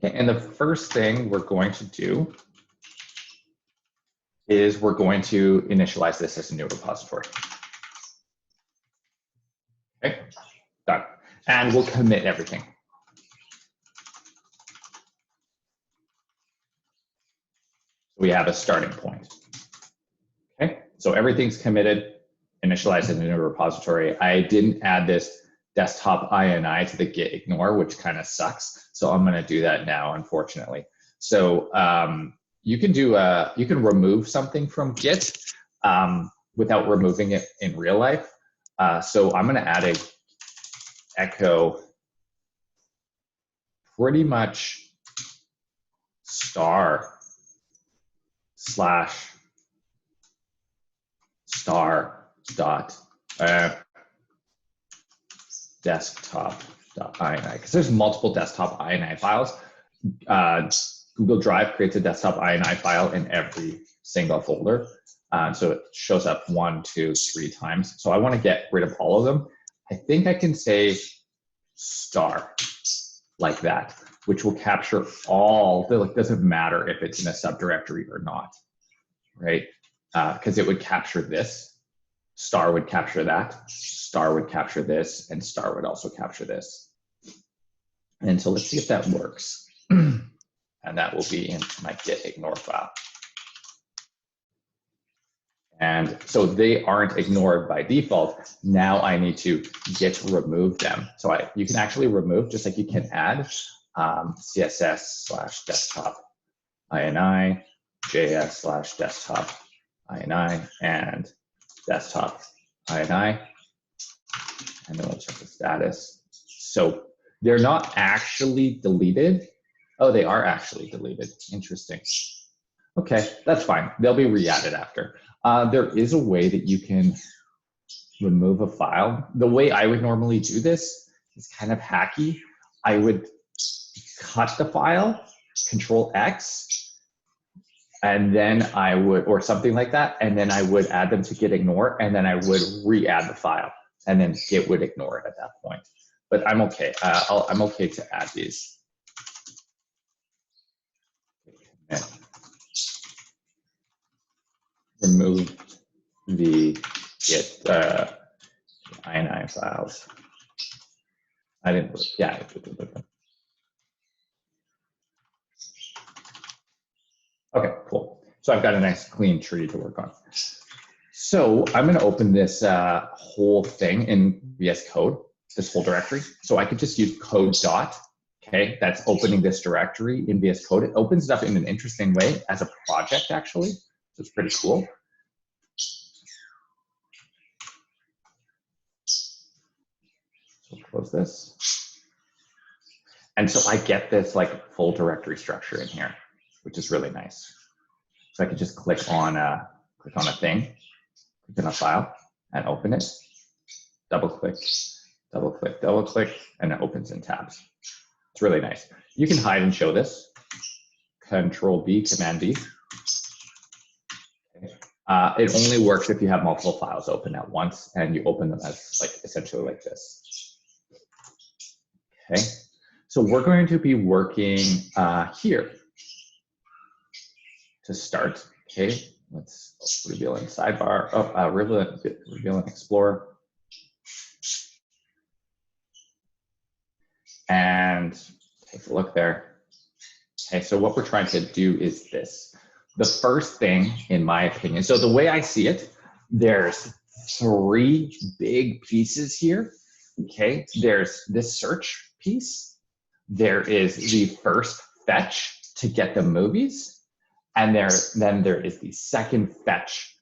Okay, and the first thing we're going to do is we're going to initialize this as a new repository. Okay, done. And we'll commit everything. We have a starting point. Okay, so everything's committed, initialize it in a new repository. I didn't add this desktop INI to the git ignore, which kind of sucks. So I'm going to do that now, unfortunately. So you can remove something from Git without removing it in real life. So I'm going to add a echo pretty much star dot desktop.ini, because there's multiple desktop ini files. Google Drive creates a desktop ini file in every single folder. So it shows up 1, 2, 3 times. So I want to get rid of all of them. I think I can say star like that, which will capture all, it doesn't matter if it's in a subdirectory or not, right? Because it would capture this, star would capture that, star would capture this, and star would also capture this. And so let's see if that works. And that will be in my git ignore file. And so they aren't ignored by default. Now I need to git remove them. So you can actually remove, just like you can add, CSS/desktop ini, JS/desktop ini, and desktop ini. And then we'll check the status. So they're not actually deleted. Oh, they are actually deleted. Interesting. Okay, that's fine. They'll be re-added after. There is a way that you can remove a file. The way I would normally do this is kind of hacky. I would cut the file, Control X, and then I would, or something like that, and then I would add them to git ignore, and then I would re-add the file, and then Git would ignore it at that point. But I'm okay. I'm okay to add these. Remove the git ini files. I didn't, yeah. Okay, cool. So I've got a nice clean tree to work on. So I'm going to open this whole thing in VS Code, this whole directory. So I could just use code dot. Okay, that's opening this directory in VS Code. It opens it up in an interesting way as a project, actually. So it's pretty cool. So we'll close this. And so I get this like full directory structure in here, which is really nice. So I could just click on a thing, click on a file, and open it. Double click, double click, double click, and it opens in tabs. It's really nice. You can hide and show this. Control B, Command B. Okay. It only works if you have multiple files open at once and you open them as like essentially like this. Okay, so we're going to be working here to start. Okay, let's reveal in sidebar. Oh, reveal in Explorer. And take a look there. Okay, so what we're trying to do is this. The first thing, in my opinion, so the way I see it, there's 3 big pieces here. Okay, there's this search piece. There is the first fetch to get the movies. And then there is the second fetch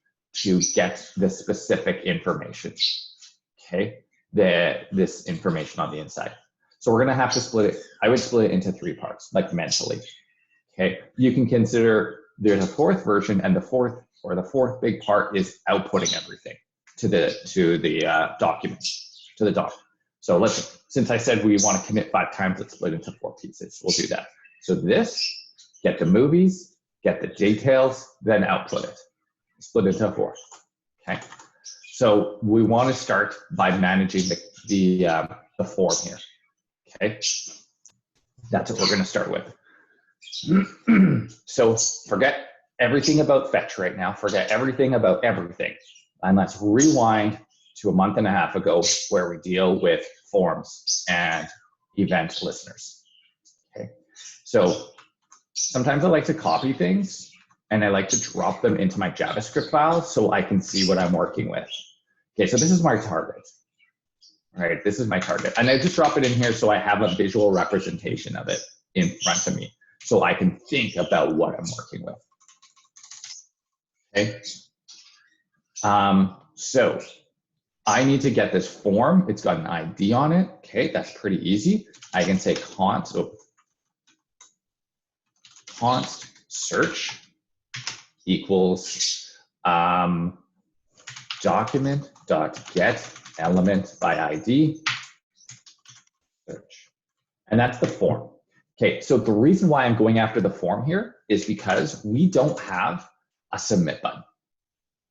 to get the specific information. Okay, this information on the inside. So we're going to have to split it. I would split it into 3 parts, like mentally. Okay, you can consider there's a 4th version, and the fourth big part is outputting everything to the document, to the doc. So since I said we want to commit 5 times, let's split into 4 pieces. We'll do that. So this, get the movies, get the details, then output it. Split into 4. Okay. So we want to start by managing the form here. Okay, that's what we're going to start with. So forget everything about fetch right now. Forget everything about everything. And let's rewind to a month and a half ago where we deal with forms and event listeners. Okay. So sometimes I like to copy things and I like to drop them into my JavaScript file so I can see what I'm working with. Okay, so this is my target. All right, this is my target. And I just drop it in here so I have a visual representation of it in front of me so I can think about what I'm working with. Okay. So I need to get this form. It's got an ID on it. Okay, that's pretty easy. I can say const search equals document.get element by ID search. And that's the form. Okay, so the reason why I'm going after the form here is because we don't have a submit button,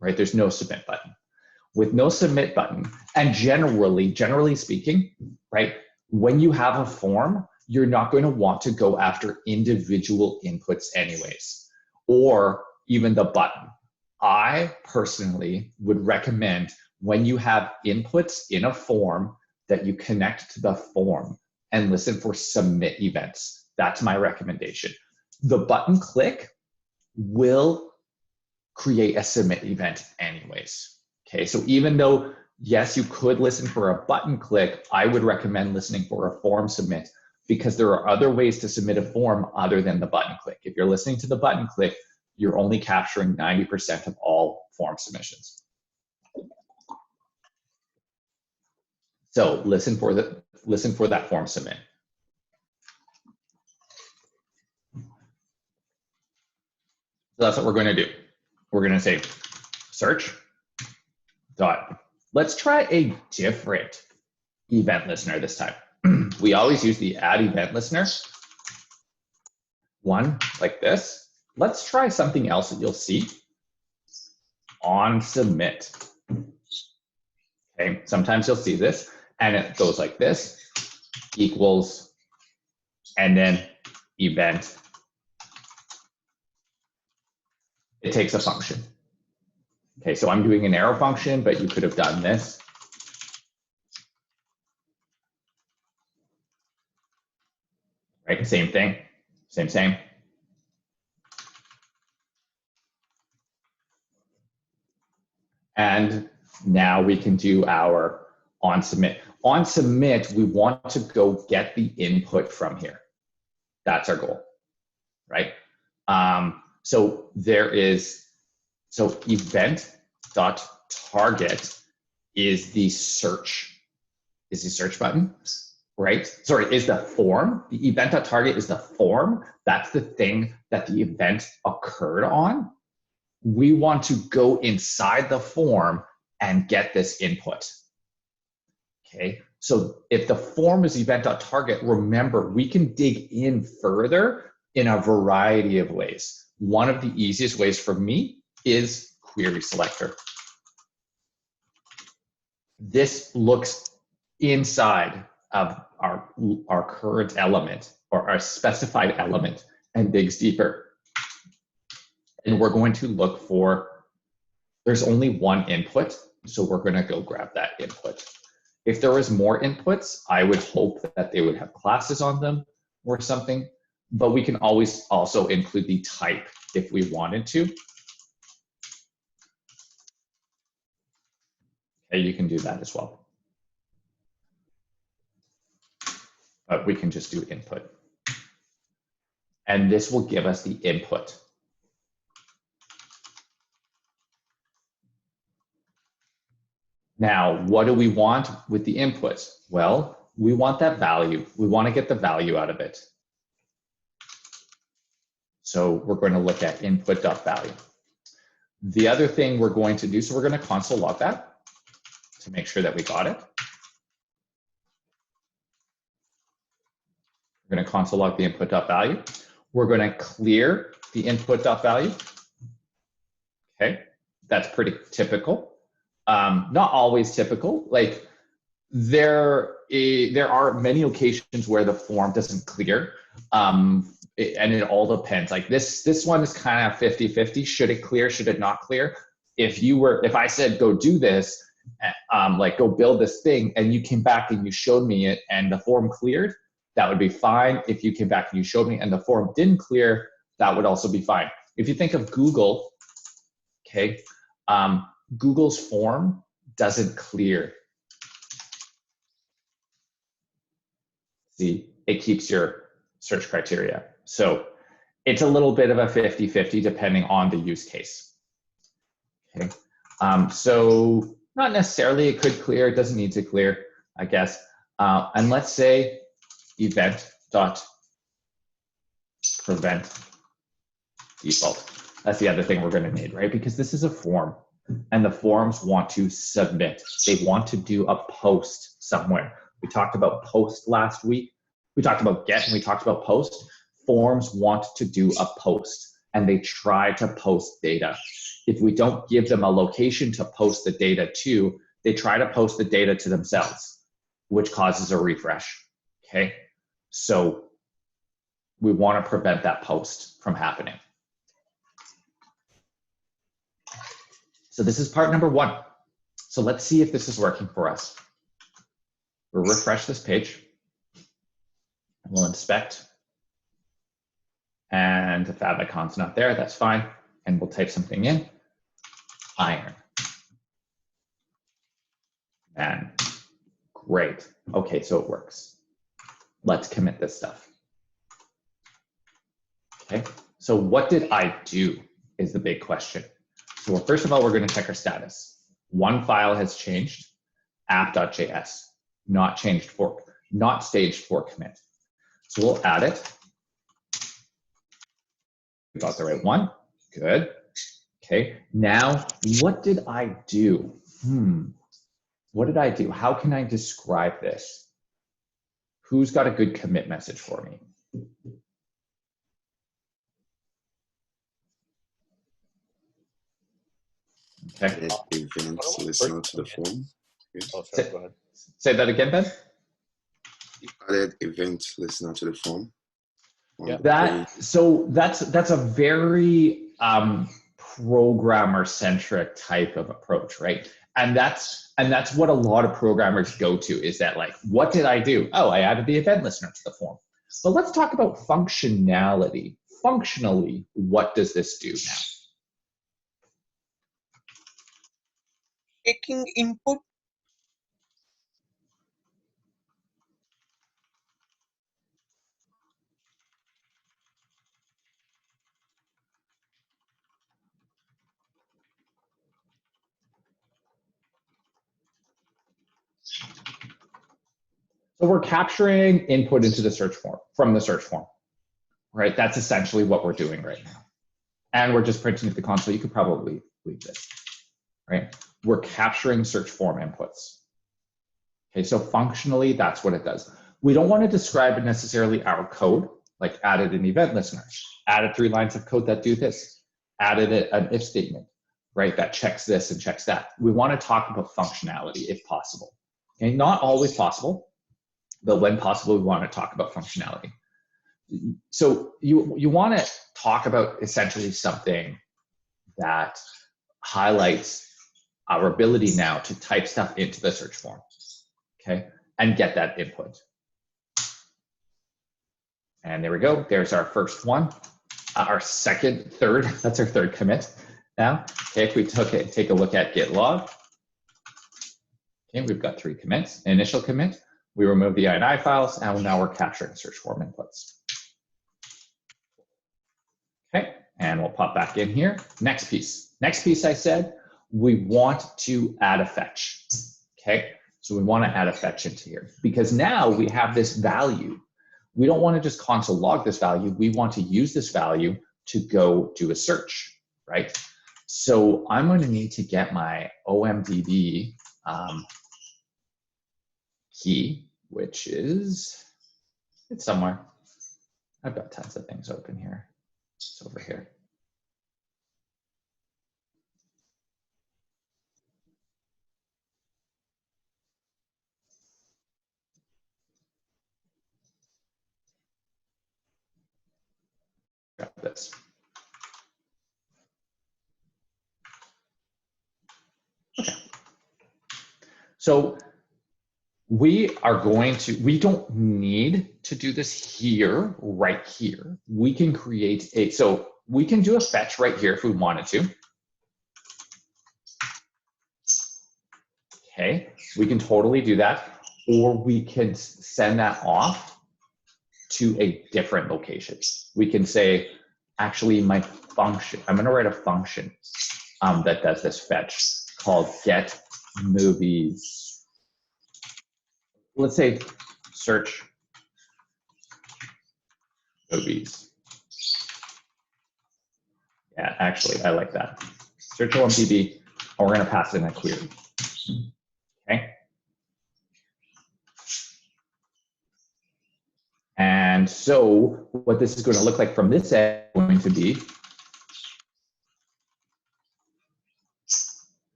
right? There's no submit button. With no submit button, and generally speaking, right, when you have a form, you're not going to want to go after individual inputs anyways, or even the button. I personally would recommend when you have inputs in a form that you connect to the form and listen for submit events. That's my recommendation. The button click will create a submit event anyways. Okay, so even though, yes, you could listen for a button click, I would recommend listening for a form submit because there are other ways to submit a form other than the button click. If you're listening to the button click, you're only capturing 90% of all form submissions. So listen for that form submit. So that's what we're going to do. We're going to say search dot. Let's try a different event listener this time. We always use the add event listener. One like this. Let's try something else that you'll see on submit. Okay, sometimes you'll see this and it goes like this, equals, and then event. It takes a function. Okay, so I'm doing an arrow function, but you could have done this. Right, same thing, same. And now we can do our on submit. On submit, we want to go get the input from here. That's our goal, right? So event.target is the search button, right? Sorry, is the form. The event.target is the form. That's the thing that the event occurred on. We want to go inside the form and get this input. Okay, so if the form is event.target, remember, we can dig in further in a variety of ways. One of the easiest ways for me is query selector. This looks inside of our current element or our specified element and digs deeper. And we're going to look for, there's only one input, so we're going to go grab that input. If there was more inputs, I would hope that they would have classes on them or something, but we can always also include the type if we wanted to. Okay, you can do that as well. But we can just do input. And this will give us the input. Now, what do we want with the inputs? Well, we want that value. We want to get the value out of it. So we're going to look at input.value. The other thing we're going to do, so we're going to console log that to make sure that we got it. We're going to console log the input.value. We're going to clear the input.value. Okay, that's pretty typical. Not always typical. Like there are many occasions where the form doesn't clear. and it all depends. Like this one is kind of 50-50. Should it clear? Should it not clear? If I said go do this, like go build this thing, and you came back and you showed me it and the form cleared, that would be fine. If you came back and you showed me and the form didn't clear, that would also be fine. If you think of Google, okay, Google's form doesn't clear. See, it keeps your search criteria. So it's a little bit of a 50-50 depending on the use case. Okay, so not necessarily it could clear, it doesn't need to clear, I guess. And let's say event.prevent default. That's the other thing we're going to need, right? Because this is a form and the forms want to submit. They want to do a post somewhere. We talked about post last week. We talked about get and we talked about post. Forms want to do a post and they try to post data. If we don't give them a location to post the data to, they try to post the data to themselves, which causes a refresh, okay? So we want to prevent that post from happening. So this is part number one. So let's see if this is working for us. We'll refresh this page. We'll inspect. And the fab icon's not there, that's fine. And we'll type something in. Iron. And great. Okay, so it works. Let's commit this stuff. Okay, so what did I do is the big question. So first of all, we're going to check our status. One file has changed, app.js, not changed for, not staged for commit. So we'll add it. We got the right one. Good. Okay. Now, what did I do? What did I do? How can I describe this? Who's got a good commit message for me? Okay. Events listener to the form. Okay. Oh, sorry, go ahead. Say that again, Ben. You added event listener to the form. Yeah. That's a very programmer-centric type of approach, right? And that's what a lot of programmers go to, is that like, what did I do? Oh, I added the event listener to the form. But let's talk about functionality. Functionally, what does this do now? Taking input. So we're capturing input into the search form, from the search form, right? That's essentially what we're doing right now. And we're just printing at the console. You could probably leave this, right? We're capturing search form inputs. Okay, so functionally, that's what it does. We don't want to describe necessarily our code, like added an event listener, added 3 lines of code that do this, added an if statement, right? That checks this and checks that. We want to talk about functionality if possible. Okay, not always possible, but when possible, we want to talk about functionality. So you want to talk about essentially something that highlights our ability now to type stuff into the search form, okay, and get that input. And there we go. There's our first one. Our second, third, that's our third commit now. Okay, if we take a look at git log, okay, we've got 3 commits. Initial commit, we remove the INI files, and now we're capturing search form inputs. Okay, and we'll pop back in here. Next piece. Next piece, I said, we want to add a fetch. Okay, so we want to add a fetch into here because now we have this value. We don't want to just console log this value. We want to use this value to go do a search, right? So I'm going to need to get my OMDB key, which is, it's somewhere. I've got tons of things open here. It's over here. grab this. Okay. So we don't need to do this here, right here. We can create so we can do a fetch right here if we wanted to. Okay, we can totally do that, or we can send that off to a different location. We can say, actually, my function, I'm going to write a function that does this fetch called get movies. Let's say search movies. Yeah, actually, I like that. Search OMDB, and we're going to pass in a query. Okay. And so what this is going to look like from this end is going to be,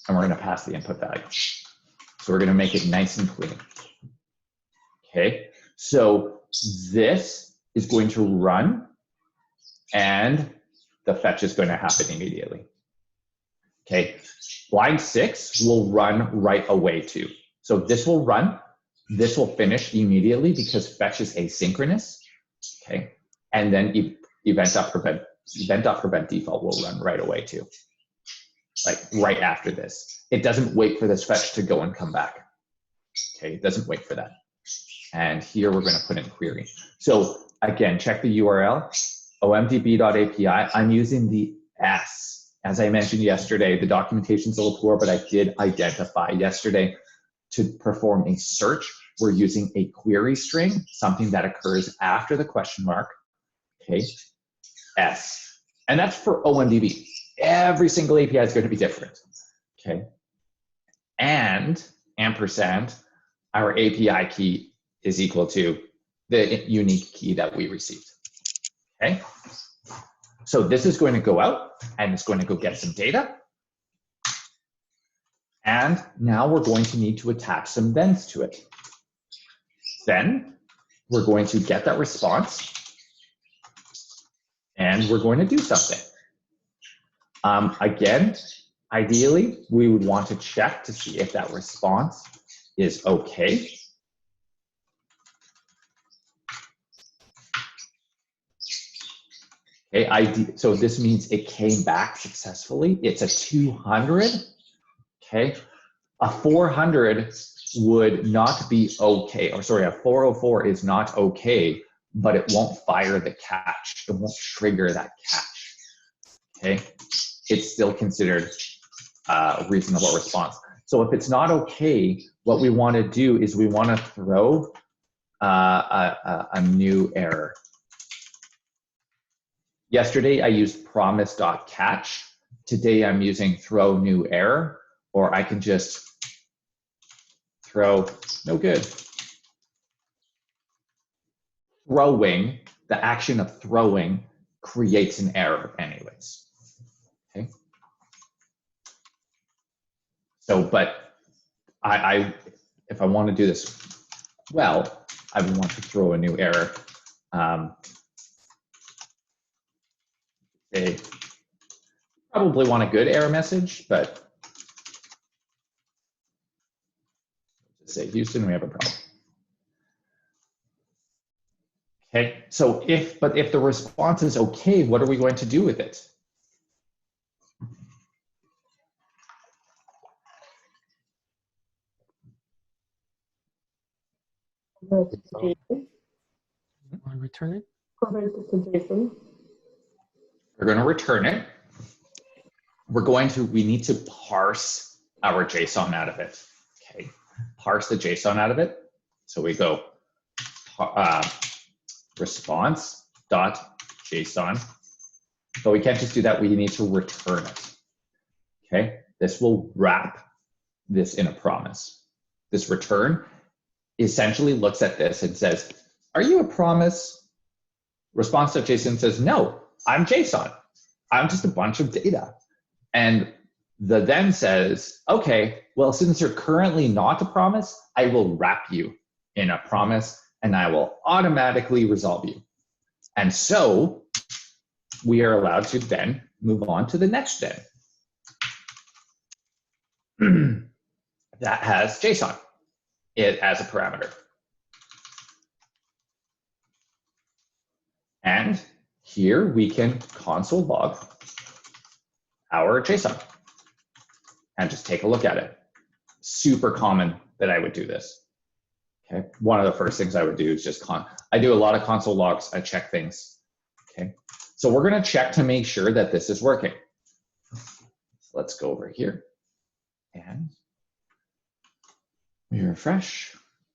and we're going to pass the input value. So we're going to make it nice and clean. Okay, so this is going to run and the fetch is going to happen immediately. Okay, line 6 will run right away too. So this will run, this will finish immediately because fetch is asynchronous. Okay, and then event.prevent default will run right away too. Like right after this. It doesn't wait for this fetch to go and come back. Okay, it doesn't wait for that. And here we're going to put in query. So again, check the URL, omdb.api. I'm using the S. As I mentioned yesterday, the documentation's a little poor, but I did identify yesterday to perform a search. We're using a query string, something that occurs after the question mark. Okay, S. And that's for OMDB. Every single API is going to be different. Okay, and ampersand, our API key is equal to the unique key that we received. Okay, so this is going to go out and it's going to go get some data. And now we're going to need to attach some thens to it. Then we're going to get that response and we're going to do something. Again, ideally, we would want to check to see if that response is okay. Okay, so this means it came back successfully. It's a 200. Okay, a 400 would not be okay, or sorry, a 404 is not okay, but it won't fire the catch. It won't trigger that catch. Okay, it's still considered a reasonable response. So if it's not okay, what we want to do is we want to throw a new error. Yesterday I used promise.catch. Today I'm using throw new error, or I can just throw no good. Throwing, the action of throwing creates an error anyways. Okay. So, but if I want to do this well, I would want to throw a new error. Okay. Probably want a good error message, but let's say Houston, we have a problem. Okay, so if the response is okay, what are we going to do with it? Return it. We're going to return it. We need to parse our JSON out of it. Okay, parse the JSON out of it. So we go response.json, but we can't just do that. We need to return it. Okay, this will wrap this in a promise. This return essentially looks at this and says, are you a promise? Response.json says, no, I'm JSON. I'm just a bunch of data. And the then says, okay, well, since you're currently not a promise, I will wrap you in a promise and I will automatically resolve you. And so we are allowed to then move on to the next den. That has JSON as a parameter. And here we can console log our JSON and just take a look at it. Super common that I would do this. Okay, one of the first things I would do is just I do a lot of console logs. I check things. Okay, so we're going to check to make sure that this is working. Let's go over here and we refresh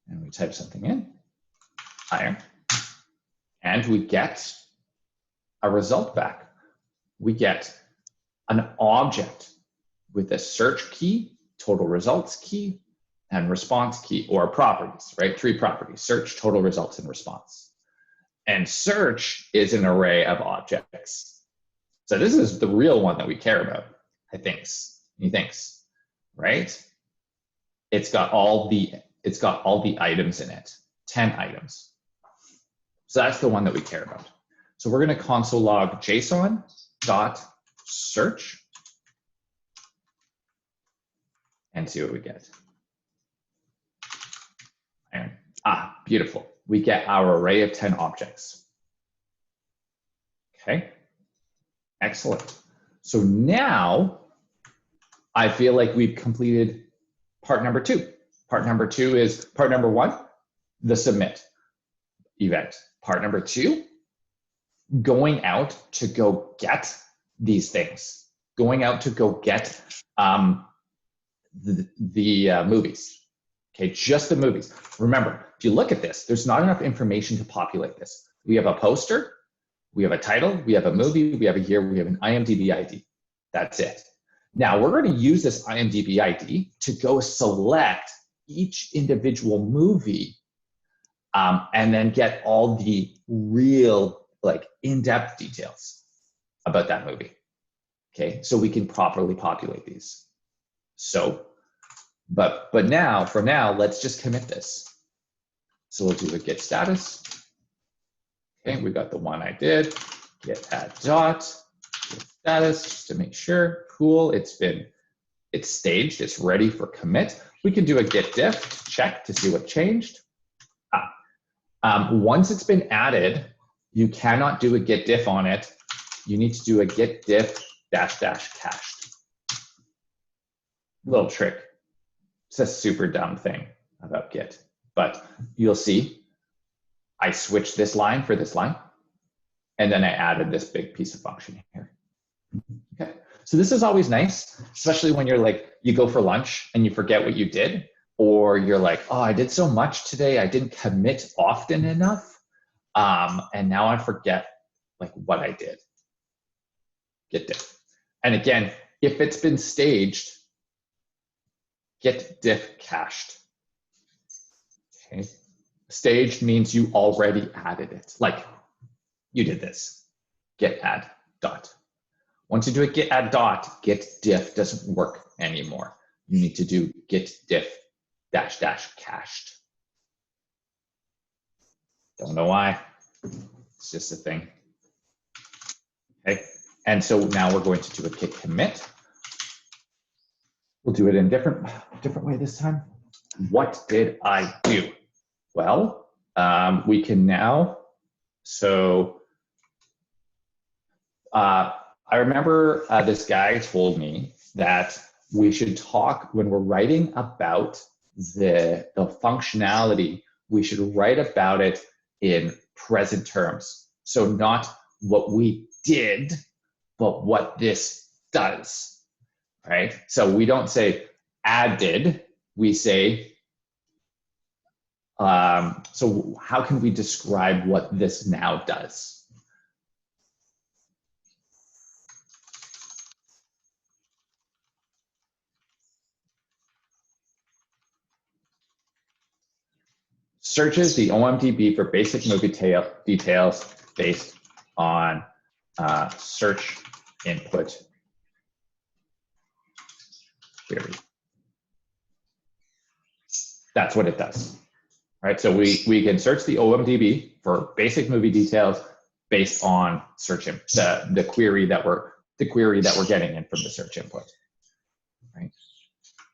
and we type something in, hire, and we get a result back. We get an object with a search key, total results key, and response key, or properties, right? 3 properties: search, total results, and response. And search is an array of objects. So this is the real one that we care about, I think. He thinks, right? It's got all the items in it, 10 items. So that's the one that we care about. So we're going to console log JSON.search and see what we get. And, beautiful. We get our array of 10 objects. Okay, excellent. So now I feel like we've completed part number 2. Part number 2 is part number 1, the submit event. Part number 2, going out to go get these things, going out to go get the movies. Okay, just the movies. Remember, if you look at this, there's not enough information to populate this. We have a poster, we have a title, we have a movie, we have a year, we have an IMDb ID. That's it. Now we're going to use this IMDb ID to go select each individual movie and then get all the real, like, in-depth details about that movie. Okay, so we can properly populate these. So, but now, for now, let's just commit this. So we'll do a get status. Okay, we got the one I did. Get add dot, get status, just to make sure. Cool, it's staged, it's ready for commit. We can do a get diff to check to see what changed. Once it's been added, you cannot do a get diff on it. You need to do a get diff dash cached. Little trick. It's a super dumb thing about Git, but you'll see I switched this line for this line, and then I added this big piece of function here. Okay, so this is always nice, especially when you're like, you go for lunch and you forget what you did, or you're like, oh, I did so much today, I didn't commit often enough, and now I forget like what I did. Get diff. And again, if it's been staged, get diff cached. Okay, staged means you already added it. Like you did this, get add dot. Once you do a get add dot, get diff doesn't work anymore. You need to do get diff dash cached. Don't know why, it's just a thing. Okay, and so now we're going to do a git commit. We'll do it in a different way this time. What did I do? Well, we can now, so I remember this guy told me that we should talk, when we're writing about the functionality, we should write about it in present terms. So not what we did, but what this does. Right? So we don't say added, we say, so how can we describe what this now does? Searches the OMDB for basic movie details based on search input query. That's what it does. Right? So we can search the OMDB for basic movie details based on the query that we're getting in from the search input. Right.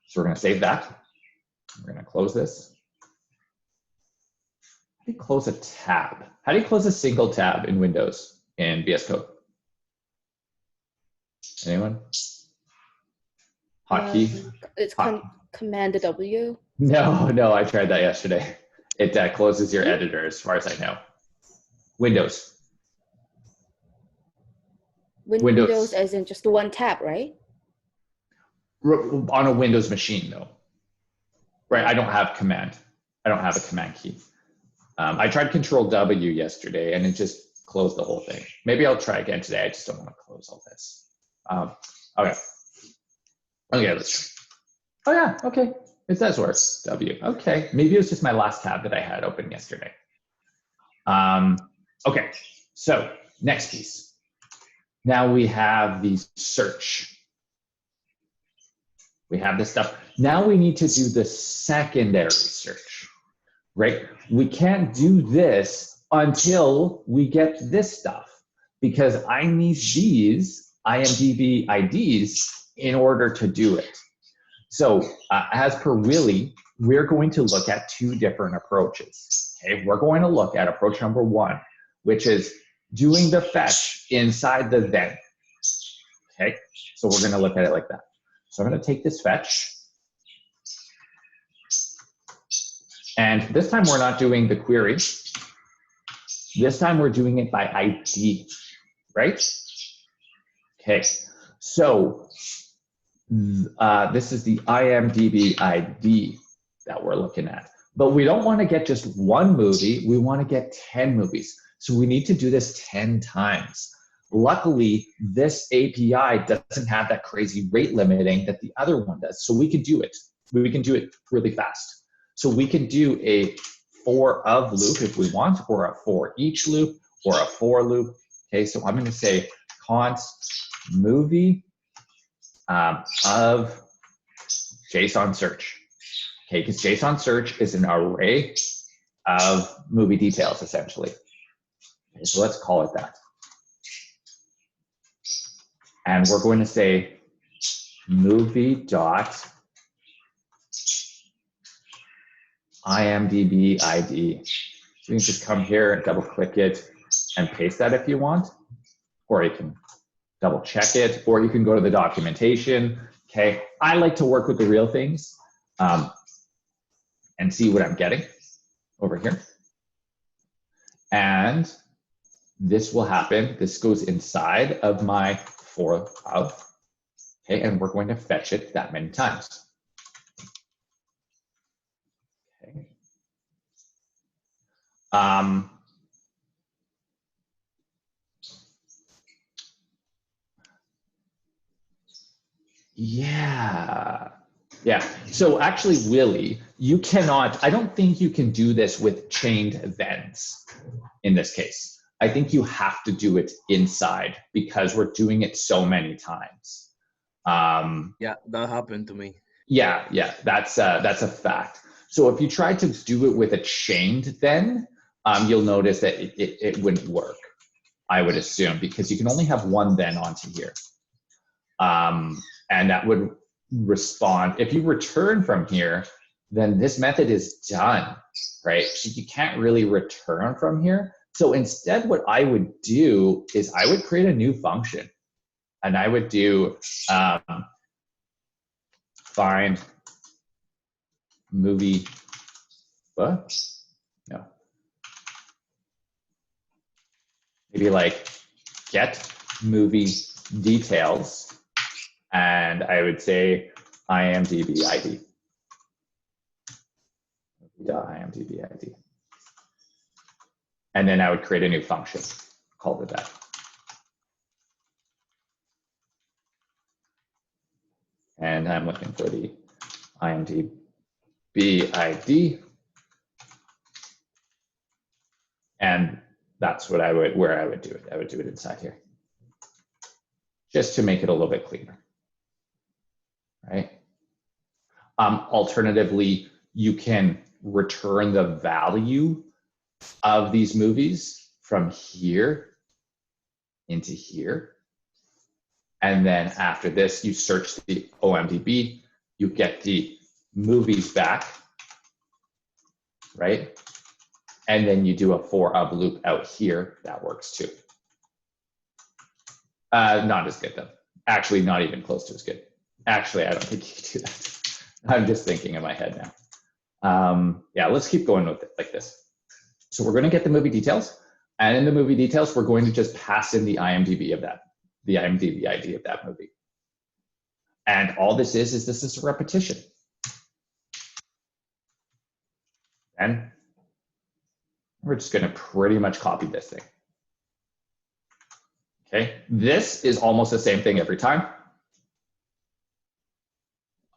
So we're going to save that. We're going to close this. How do you close a tab? How do you close a single tab in Windows in VS Code? Anyone? Hotkey? It's Command W. No, I tried that yesterday. It closes your editor as far as I know. Windows. Windows as in just one tab, right? On a Windows machine, though. Right, I don't have command. I don't have a command key. I tried Control W yesterday, and it just closed the whole thing. Maybe I'll try again today. I just don't want to close all this. Okay. Okay, let's try. Oh, yeah, okay. It does work. W. Okay, maybe it was just my last tab that I had open yesterday. Okay, so next piece. Now we have the search. We have this stuff. Now we need to do the secondary search, right? We can't do this until we get this stuff because I need these IMDb IDs in order to do it. So as per Willie, we're going to look at two different approaches. Okay, we're going to look at approach number one, which is doing the fetch inside the then. Okay, so we're going to look at it like that. So I'm going to take this fetch. And this time we're not doing the query. This time we're doing it by ID, right? Okay, so this is the IMDb ID that we're looking at. But we don't want to get just one movie, we want to get 10 movies. So we need to do this 10 times. Luckily, this API doesn't have that crazy rate limiting that the other one does. So we can do it. We can do it really fast. So we can do a for of loop if we want, or a for each loop, or a for loop. Okay, so I'm going to say const movie of JSON search. Okay, because JSON search is an array of movie details essentially. Okay, so let's call it that. And we're going to say movie dot IMDb ID. So you can just come here and double click it and paste that if you want, or you can double check it, or you can go to the documentation. Okay, I like to work with the real things and see what I'm getting over here. And this will happen. This goes inside of my for of, okay, and we're going to fetch it that many times. Okay. Yeah. So actually, Willie, you cannot, I don't think you can do this with chained thens in this case. I think you have to do it inside because we're doing it so many times. Yeah, that happened to me. Yeah, that's a fact. So if you try to do it with a chained then, you'll notice that it wouldn't work, I would assume, because you can only have one then onto here. And that would respond. If you return from here, then this method is done, right? So you can't really return from here. So instead, what I would do is I would create a new function, and I would do find movie, what? No. Maybe like get movie details, and I would say IMDb ID. IMDb ID. And then I would create a new function called it that. And I'm looking for the IMDb ID. And that's what where I would do it. I would do it inside here, just to make it a little bit cleaner, right? Alternatively, you can return the value of these movies from here into here. And then after this, you search the OMDB, you get the movies back, right? And then you do a for of loop out here. That works too. Not as good though. Actually, not even close to as good. Actually, I don't think you can do that. I'm just thinking in my head now. Yeah, let's keep going with it like this. So we're going to get the movie details. And in the movie details, we're going to just pass in the IMDb of that, the IMDb ID of that movie. And all this is this is a repetition. And we're just going to pretty much copy this thing. Okay, this is almost the same thing every time.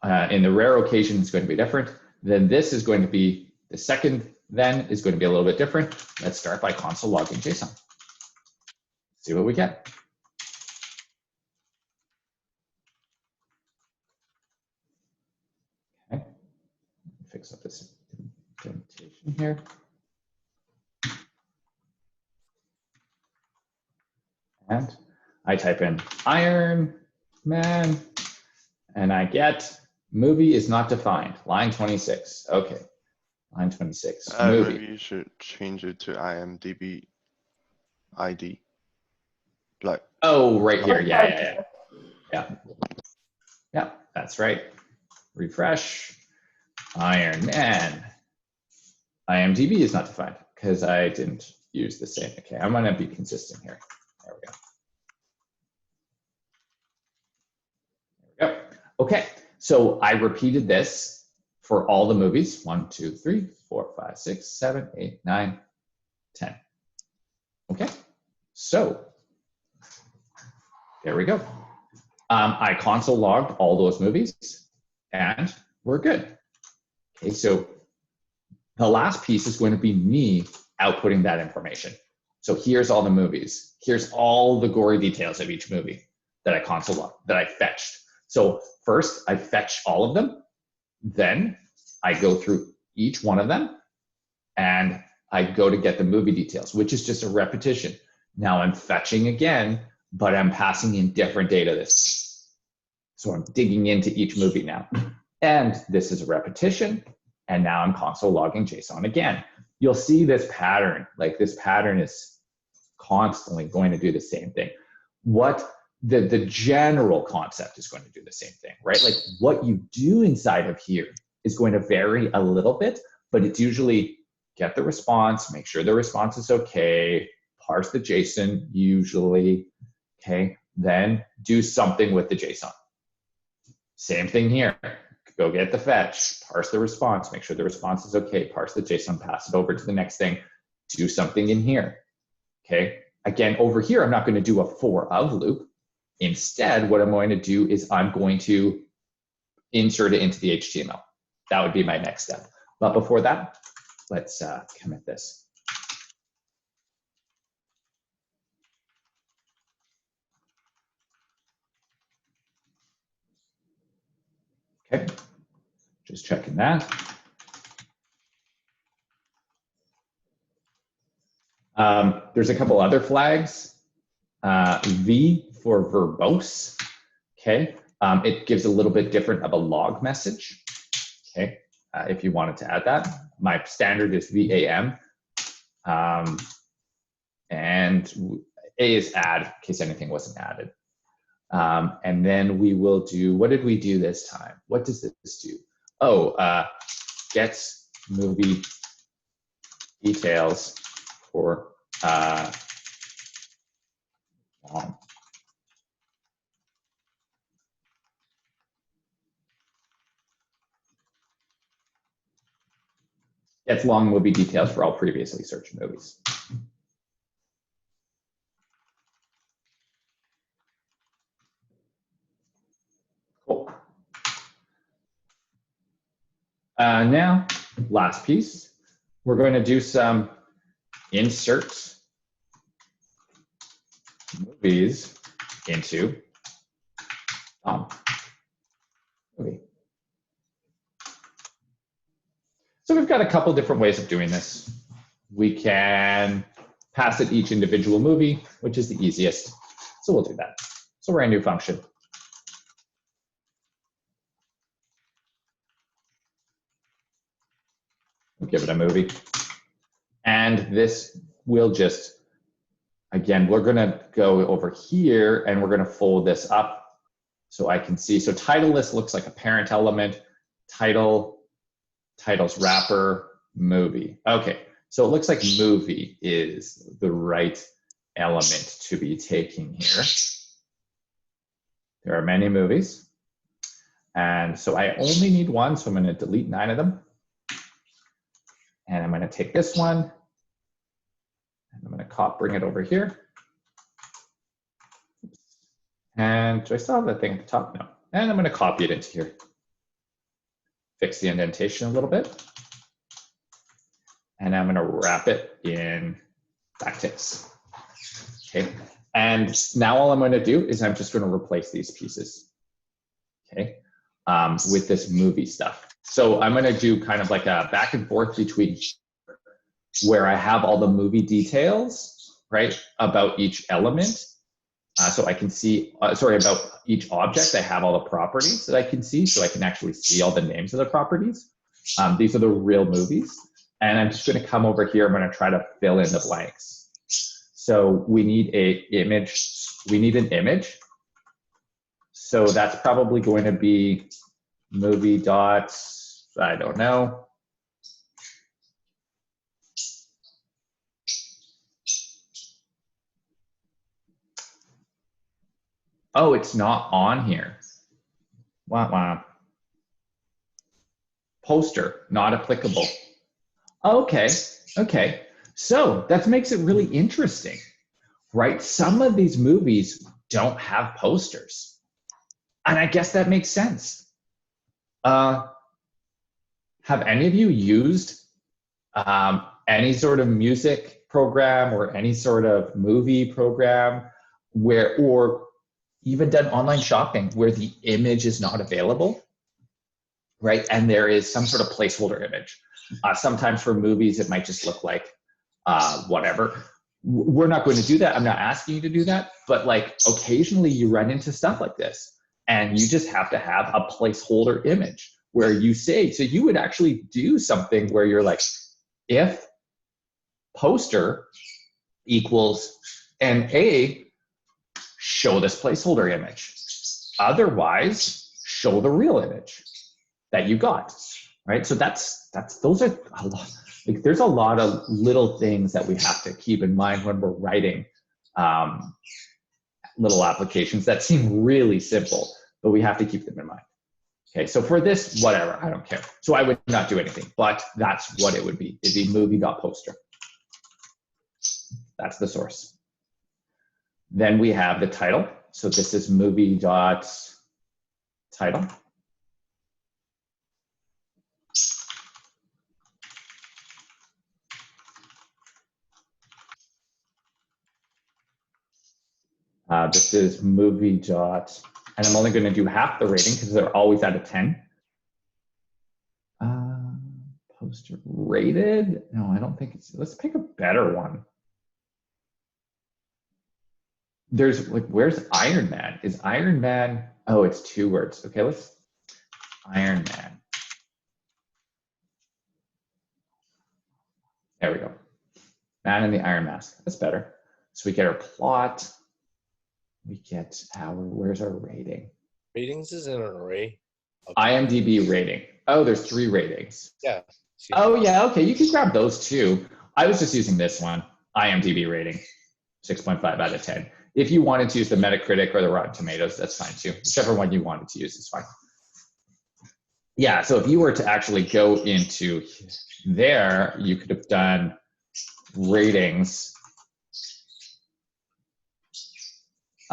In the rare occasion, it's going to be different. Then this is going to be, the second then is going to be a little bit different. Let's start by console logging JSON. See what we get. Okay, fix up this indentation here. And I type in Iron Man, and I get movie is not defined, line 26. Okay, line 26, movie. Maybe you should change it to IMDb ID. Like. Oh, right here, yeah, that's right. Refresh, Iron Man. IMDb is not defined because I didn't use the same. Okay, I'm gonna be consistent here. There we go. There we go. Okay, so I repeated this for all the movies. 1, 2, 3, 4, 5, 6, 7, 8, 9, 10. Okay, so there we go. I console logged all those movies and we're good. Okay, so the last piece is going to be me outputting that information. So here's all the movies. Here's all the gory details of each movie that I console logged, that I fetched. So first I fetch all of them. Then I go through each one of them and I go to get the movie details, which is just a repetition. Now I'm fetching again, but I'm passing in different data this time. So I'm digging into each movie now. And this is a repetition. And now I'm console logging JSON again. You'll see this pattern, like this pattern is constantly going to do the same thing. What the general concept is going to do the same thing, right? Like what you do inside of here is going to vary a little bit, but it's usually get the response, make sure the response is okay, parse the JSON usually, okay? Then do something with the JSON. Same thing here. Go get the fetch, parse the response, make sure the response is okay, parse the JSON, pass it over to the next thing, do something in here, okay? Again, over here, I'm not going to do a for of loop. Instead, what I'm going to do is I'm going to insert it into the HTML. That would be my next step. But before that, let's commit this. Okay, just checking that. There's a couple other flags. V for verbose, okay? It gives a little bit different of a log message, okay? If you wanted to add that. My standard is VAM, and A is add, in case anything wasn't added. And then we will do, what did we do this time? What does this do? Oh, gets movie details for long. Gets long movie details for all previously searched movies. Cool. Now, last piece, we're going to do some insert movies into movie. So we've got a couple different ways of doing this. We can pass it each individual movie, which is the easiest. So we'll do that. So we're in a new function. We'll give it a movie. And this will just, again, we're gonna go over here and we're gonna fold this up so I can see. So title list looks like a parent element. Title, titles wrapper, movie. Okay, so it looks like movie is the right element to be taking here. There are many movies. And so I only need one, so I'm gonna delete 9 of them. And I'm gonna take this one, and I'm gonna bring it over here. And do I still have that thing at the top? No. And I'm gonna copy it into here. Fix the indentation a little bit. And I'm gonna wrap it in backticks. Okay, and now all I'm gonna do is I'm just gonna replace these pieces, okay, with this movie stuff. So I'm gonna do kind of like a back and forth between where I have all the movie details, right, about each element. So I can see, about each object, I have all the properties that I can see, so I can actually see all the names of the properties. These are the real movies. And I'm just gonna come over here, I'm gonna try to fill in the blanks. So we need an image. So that's probably going to be movie dots, I don't know. Oh, it's not on here. Wow. Poster, not applicable. Okay. So that makes it really interesting, right? Some of these movies don't have posters. And I guess that makes sense. Have any of you used any sort of music program or any sort of movie program or even done online shopping where the image is not available, right? And there is some sort of placeholder image. Sometimes for movies, it might just look like whatever. We're not going to do that. I'm not asking you to do that, but like occasionally you run into stuff like this and you just have to have a placeholder image where you say, so you would actually do something where you're like, if poster equals NA, show this placeholder image. Otherwise, show the real image that you got, right? So those are a lot. Like, there's a lot of little things that we have to keep in mind when we're writing little applications that seem really simple, but we have to keep them in mind. Okay, so for this, whatever, I don't care. So I would not do anything, but that's what it would be. It'd be movie.poster. That's the source. Then we have the title. So this is movie.title. This is movie dot, and I'm only going to do half the rating because they're always out of 10. Poster rated? No, I don't think it's, let's pick a better one. There's like, where's Iron Man? Is Iron Man, oh, it's 2 words. Okay, let's, Iron Man. There we go. Man in the Iron Mask, that's better. So we get our plot. We get our, where's our rating? Ratings is in an array. IMDb rating. Oh, there's 3 ratings. Yeah. Oh yeah, okay, you can grab those too. I was just using this one, IMDb rating, 6.5 out of 10. If you wanted to use the Metacritic or the Rotten Tomatoes, that's fine too. Whichever one you wanted to use is fine. Yeah, so if you were to actually go into there, you could have done ratings.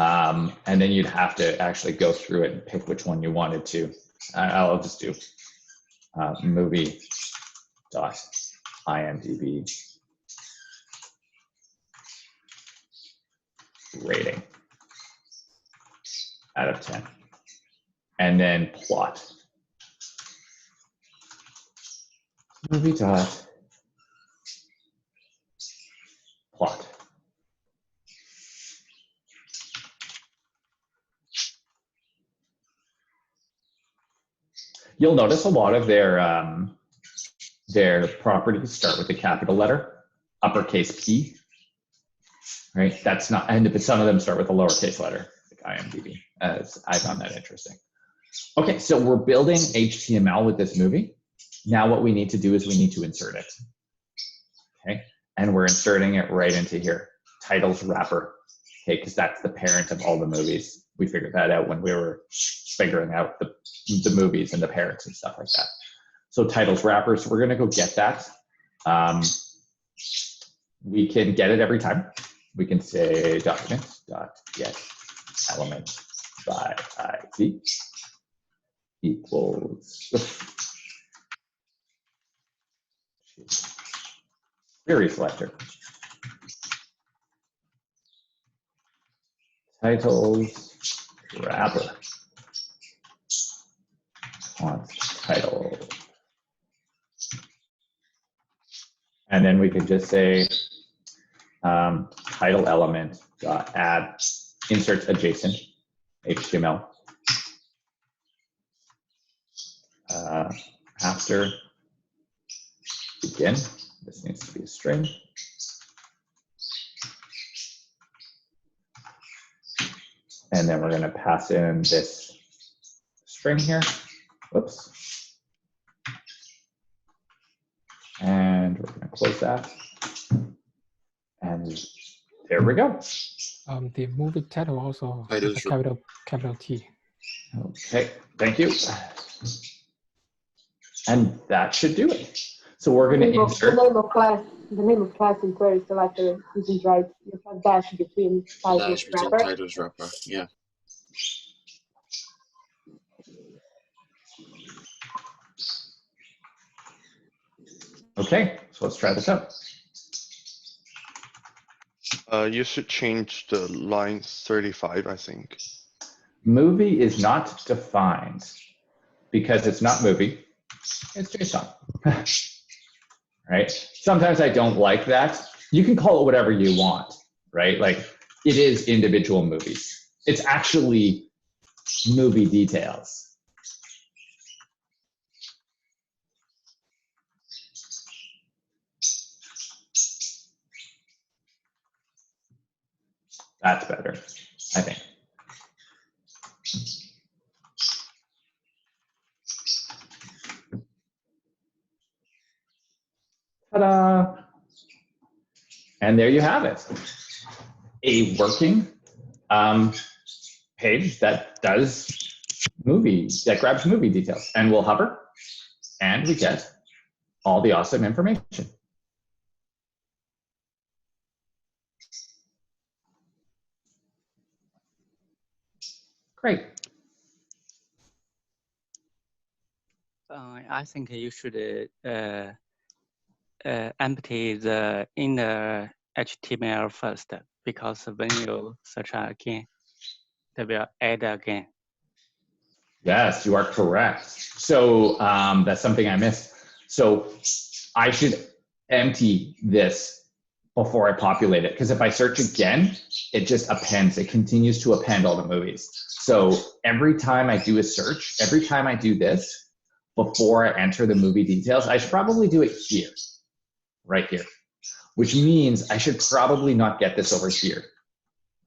And then you'd have to actually go through it and pick which one you wanted to. I'll just do movie.imdb rating out of 10. And then plot. Movie.plot. You'll notice a lot of their properties start with a capital letter, uppercase P, right? That's not, but some of them start with a lowercase letter, like IMDb, as I found that interesting. Okay, so we're building HTML with this movie. Now what we need to do is we need to insert it. Okay, and we're inserting it right into here, titles wrapper. Okay, because that's the parent of all the movies. We figured that out when we were figuring out the movies and the parents and stuff like that. So titles wrapper, so we're gonna go get that. We can get it every time. We can say document.get element by ID equals query selector. Titles wrapper. Font title. And then we could just say title element dot add insert adjacent HTML after begin. This needs to be a string. And then we're going to pass in this string here. Whoops. And we're going to close that. And there we go. The movie title also has Titles a capital T. Okay, thank you. And that should do it. So we're going to insert. The name of class in query selector isn't right. You have dash between titles wrapper. Titles wrapper. Yeah. Okay, so let's try this out. You should change the line 35, I think. Movie is not defined because it's not movie, it's JSON. Right? Sometimes I don't like that. You can call it whatever you want, right? Like it is individual movies. It's actually movie details. That's better, I think. Ta-da! And there you have it. A working page that does that grabs movie details. And we'll hover, and we get all the awesome information. Great. I think you should empty the inner HTML first, because when you search again, they will add again. Yes, you are correct. So that's something I missed. So I should empty this before I populate it, because if I search again, it just appends. It continues to append all the movies. So every time I do a search, every time I do this, before I enter the movie details, I should probably do it here, right here, which means I should probably not get this over here,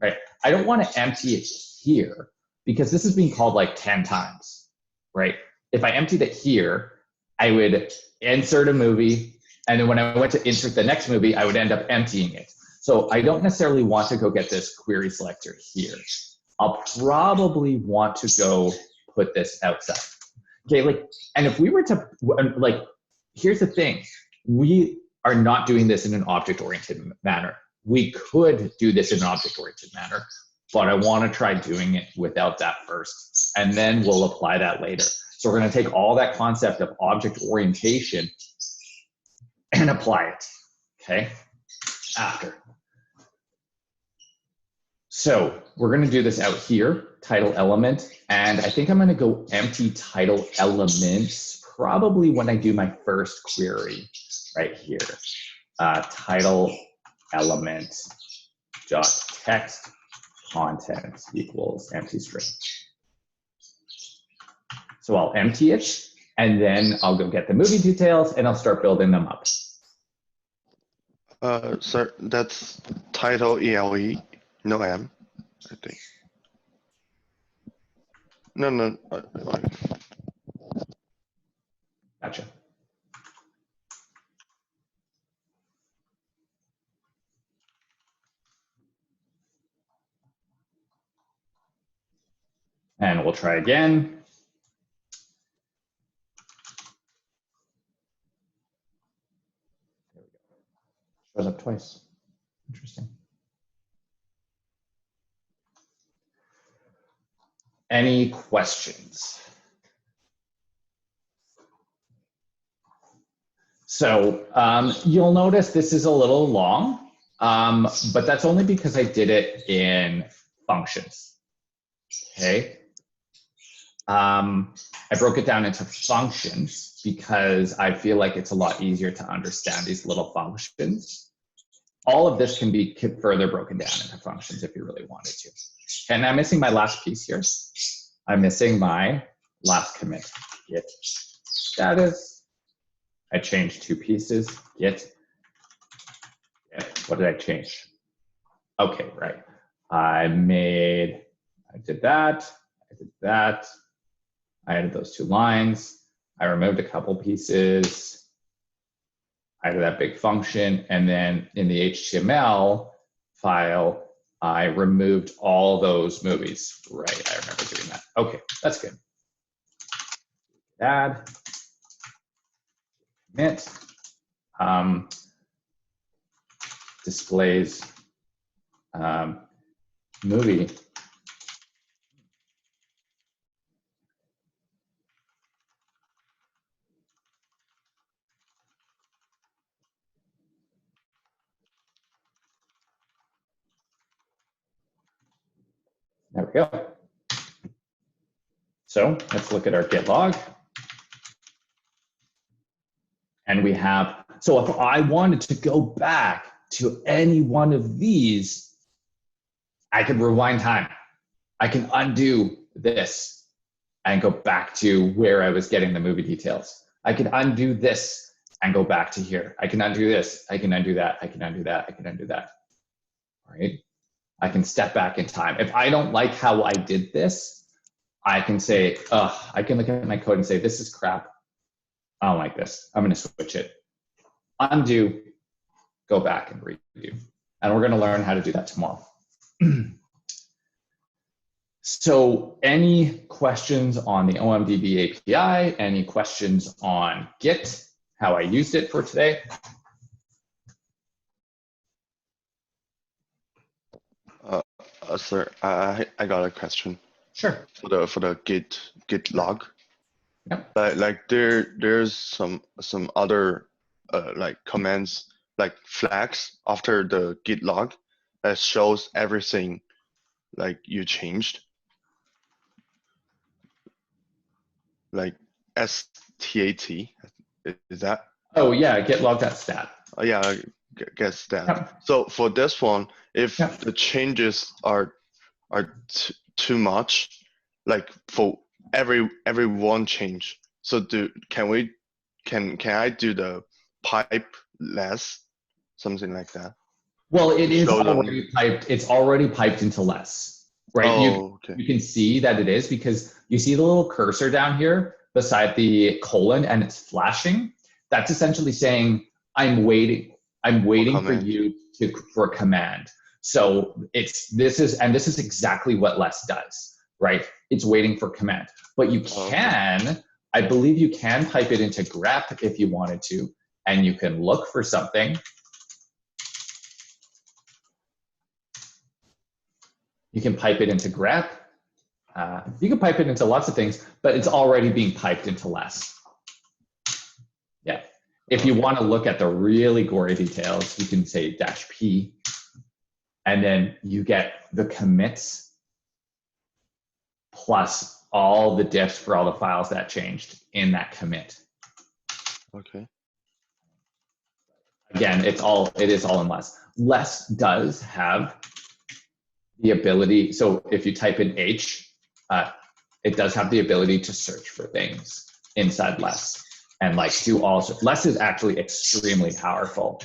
right? I don't want to empty it here because this is being called like 10 times, right? If I emptied it here, I would insert a movie, and then when I went to insert the next movie, I would end up emptying it. So I don't necessarily want to go get this query selector here. I'll probably want to go put this outside. Okay, like, and if we were to, like, here's the thing. We are not doing this in an object-oriented manner. We could do this in an object-oriented manner, but I want to try doing it without that first, and then we'll apply that later. So we're going to take all that concept of object orientation and apply it, okay, after. So we're going to do this out here, title element, and I think I'm going to go empty title elements probably when I do my first query right here. Title element dot text content equals empty string. So I'll empty it, And then I'll go get the movie details and I'll start building them up. Sir, that's title ELE, no M, I think. No. Gotcha. And we'll try again. There we go. Shows up twice. Interesting. Any questions? So you'll notice this is a little long, but that's only because I did it in functions. Okay. I broke it down into functions because I feel like it's a lot easier to understand these little functions. All of this can be further broken down into functions if you really wanted to. And I'm missing my last piece here. I'm missing my last commit, git status. I changed 2 pieces, git. What did I change? Okay, right. I did that, I added those 2 lines. I removed a couple pieces. I added that big function. And then in the HTML file, I removed all those movies. Right, I remember doing that. Okay, that's good. Add, commit, displays movie. There we go. So let's look at our git log. And we have, so if I wanted to go back to any one of these, I could rewind time. I can undo this and go back to where I was getting the movie details. I can undo this and go back to here. I can undo this, I can undo that, I can undo that, I can undo that, all right? I can step back in time. If I don't like how I did this, I can say, I can look at my code and say, this is crap. I don't like this. I'm going to switch it. Undo, go back and redo. And we're going to learn how to do that tomorrow. So any questions on the OMDB API? Any questions on Git, how I used it for today? Sir, I got a question. Sure. For the git log. Yep. Like there's some other like commands, like flags after the git log that shows everything like you changed. Like stat, is that? Oh yeah, git log.stat. Oh yeah, I guess that. Yep. So for this one, if Yep. the changes are too much, like for every one change, so can I do the pipe less, something like that? Well, it is Show them. already piped. It's already piped into less, right? Oh, okay. You can see that it is because you see the little cursor down here beside the colon and it's flashing. That's essentially saying, I'm waiting for you for a command. So this is exactly what less does, right? It's waiting for command. But you can, I believe you can pipe it into grep if you wanted to, and you can look for something. You can pipe it into grep. You can pipe it into lots of things, but it's already being piped into less. Yeah. If you want to look at the really gory details, you can say -p, and then you get the commits plus all the diffs for all the files that changed in that commit. Okay. Again, it is all in less. Less does have the ability, so if you type in H, it does have the ability to search for things. inside less and like do all. Less is actually extremely powerful.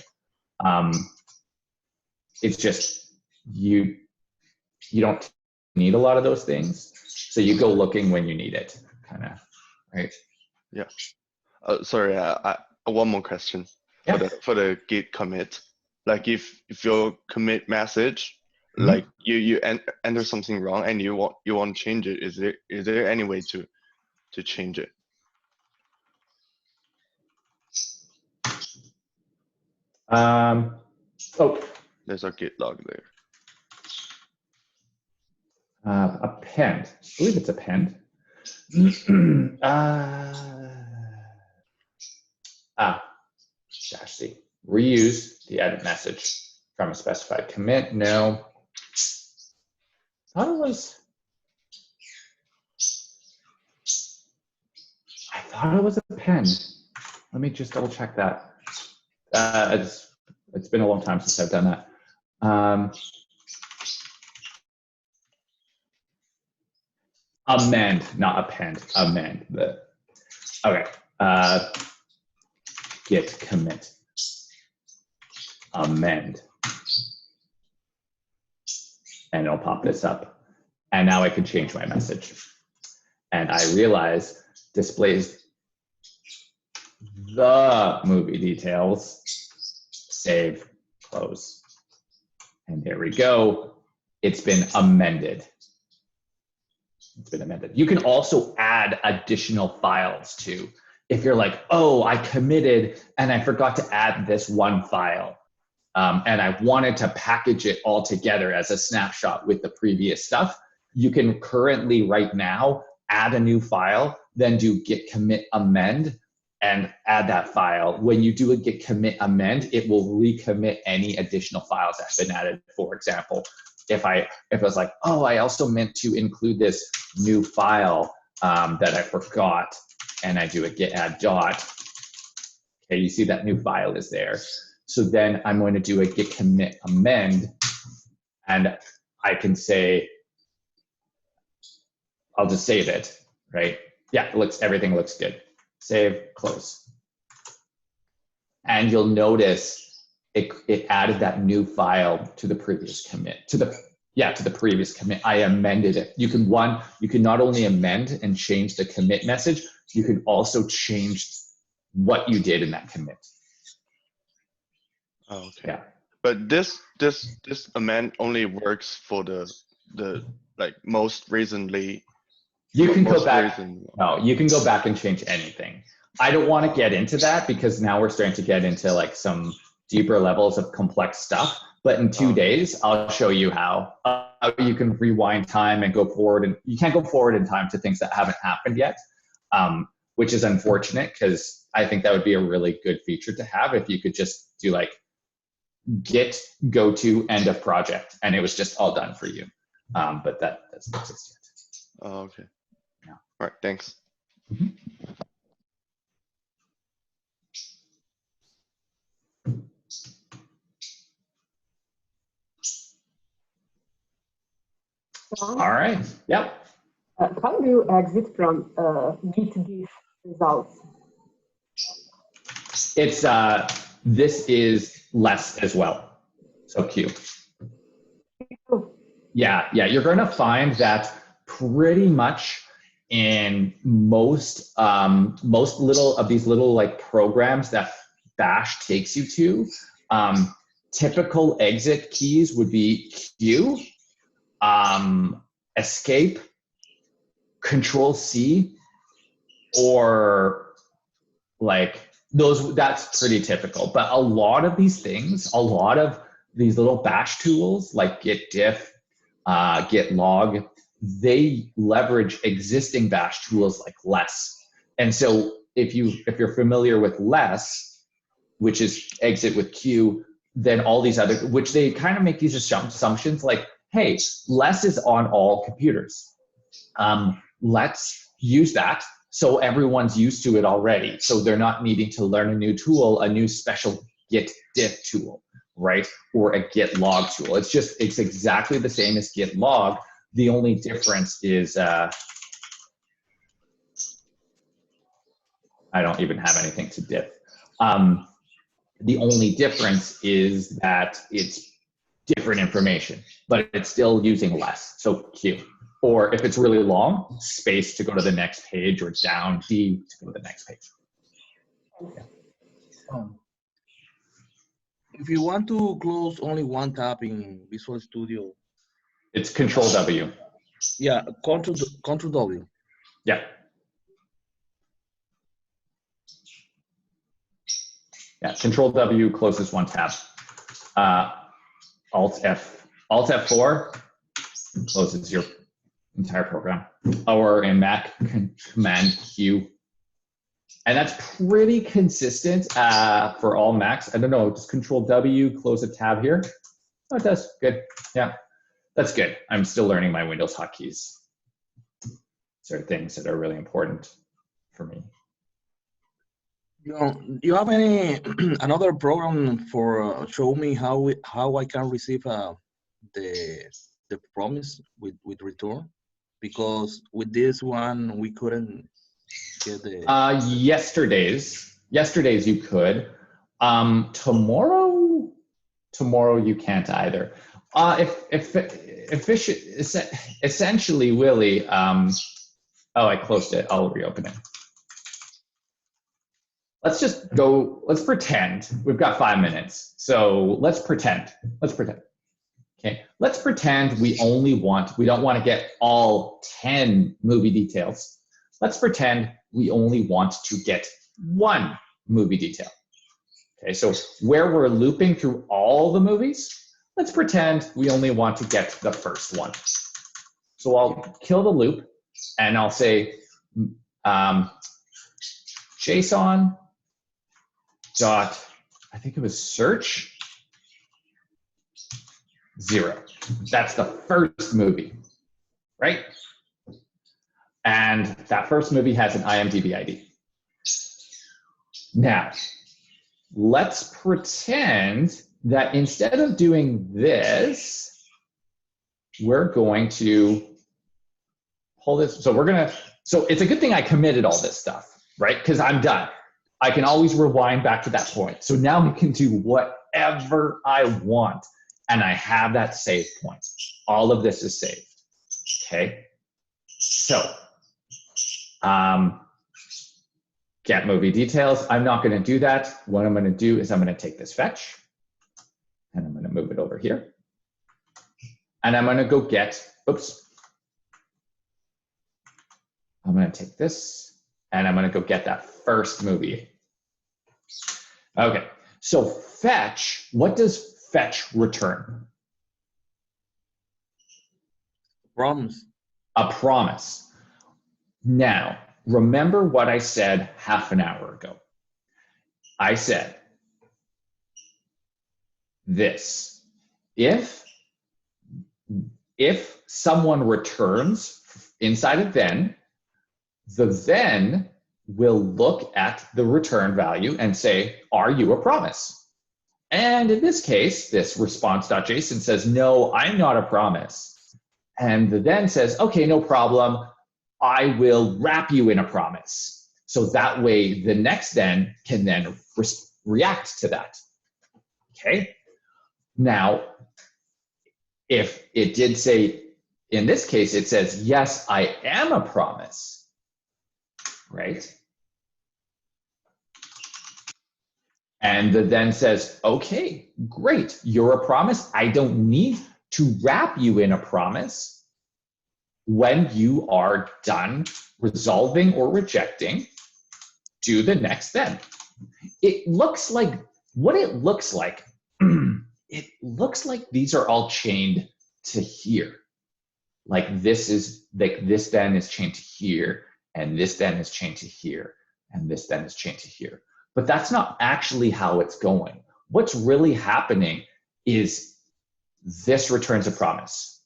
It's just you don't need a lot of those things, so you go looking when you need it, kind of, right? Yeah. Sorry, one more question. Yeah. For the git commit. Like if your commit message, Mhm. like you enter something wrong and you want to change it, is there any way to change it? Oh, There's a git log there. append. I believe it's append. Dash C. Reuse the edit message from a specified commit. No. I thought it was append. Let me just double check that. It's been a long time since I've done that. Amend, not append. Amend. Okay. Git commit. Amend. And it'll pop this up. And now I can change my message. And I realize displays the movie details. Save, close. And there we go. It's been amended. It's been amended. You can also add additional files too. If you're like, oh, I committed and I forgot to add this one file. And I wanted to package it all together as a snapshot with the previous stuff. You can currently right now add a new file, then do git commit amend and add that file. When you do a git commit amend, it will recommit any additional files that have been added. For example, if I was like, oh, I also meant to include this new file that I forgot, and I do a git add dot, okay, you see that new file is there. So then I'm going to do a git commit amend, and I can say, I'll just save it, right? Yeah, everything looks good. Save, close. And you'll notice it added that new file to the previous commit, to the previous commit. I amended it. You can not only amend and change the commit message, you can also change what you did in that commit. Oh, okay. Yeah. But this amend only works for the like most recently. You can go back. No, you can go back and change anything. I don't want to get into that because now we're starting to get into like some deeper levels of complex stuff. But in 2 days, I'll show you how you can rewind time and go forward. And you can't go forward in time to things that haven't happened yet, which is unfortunate because I think that would be a really good feature to have if you could just do like git go to end of project and it was just all done for you. But that doesn't exist yet. Oh, okay. Yeah. All right. Thanks. Mm-hmm. All right. Yep. How do you exit from git diff results? It's this is less as well. So Q. Yeah. You're going to find that pretty much in most little of these little like programs that Bash takes you to, typical exit keys would be Q, escape, Control C, or like those. That's pretty typical. But a lot of these things, a lot of these little Bash tools like git diff, git log, they leverage existing Bash tools like less. And so if you're familiar with less, which is exit with Q, then all these other, which they kind of make these assumptions like, hey, less is on all computers. Let's use that so everyone's used to it already. So they're not needing to learn a new tool, a new special git diff tool, right? Or a git log tool. It's exactly the same as git log. The only difference is I don't even have anything to diff. The only difference is that it's different information, but it's still using less. So Q. Or if it's really long, space to go to the next page, or down D to go to the next page. Yeah. If you want to close only one tab in Visual Studio, it's Control W. Yeah, Control W. Yeah. Yeah, Control W closes one tab. Alt F4 closes your entire program. Or in Mac, Command Q. And that's pretty consistent for all Macs. I don't know, does Control W close a tab here? Oh, it does. Good. Yeah, that's good. I'm still learning my Windows hotkeys. These are things that are really important for me. You have any another program for show me how I can receive the promise with return? Because with this one we couldn't get the yesterday's you could. Tomorrow you can't either. Essentially, Willie. Oh, I closed it. I'll reopen it. Let's just go, let's pretend, we've got 5 minutes. So let's pretend. Okay, let's pretend we don't want to get all 10 movie details. Let's pretend we only want to get 1 movie detail. Okay, so where we're looping through all the movies, let's pretend we only want to get the first one. So I'll kill the loop and I'll say JSON dot, I think it was search 0. That's the first movie, right? And that first movie has an IMDb ID. Now, let's pretend that instead of doing this, we're going to pull this. So it's a good thing I committed all this stuff, right? Because I'm done. I can always rewind back to that point. So now we can do whatever I want. And I have that save point. All of this is saved. Okay. So get movie details. I'm not going to do that. What I'm going to do is I'm going to take this fetch and I'm going to move it over here. And I'm going to go get, oops. I'm going to take this and I'm going to go get that first movie. Okay, so fetch, what does fetch return? Promise. A promise. Now, remember what I said half an hour ago. I said this. If someone returns inside of then, the then will look at the return value and say, are you a promise? And in this case, this response.json says, no, I'm not a promise. And the then says, okay, no problem. I will wrap you in a promise. So that way the next then can then react to that. Okay. Now, if it did say, in this case, it says, yes, I am a promise. Right? And the then says, okay, great, you're a promise. I don't need to wrap you in a promise. When you are done resolving or rejecting, do the next then. It looks like, what it looks like, it looks like these are all chained to here. Like this then is chained to here, and this then is chained to here, and this then is chained to here. But that's not actually how it's going. What's really happening is this returns a promise.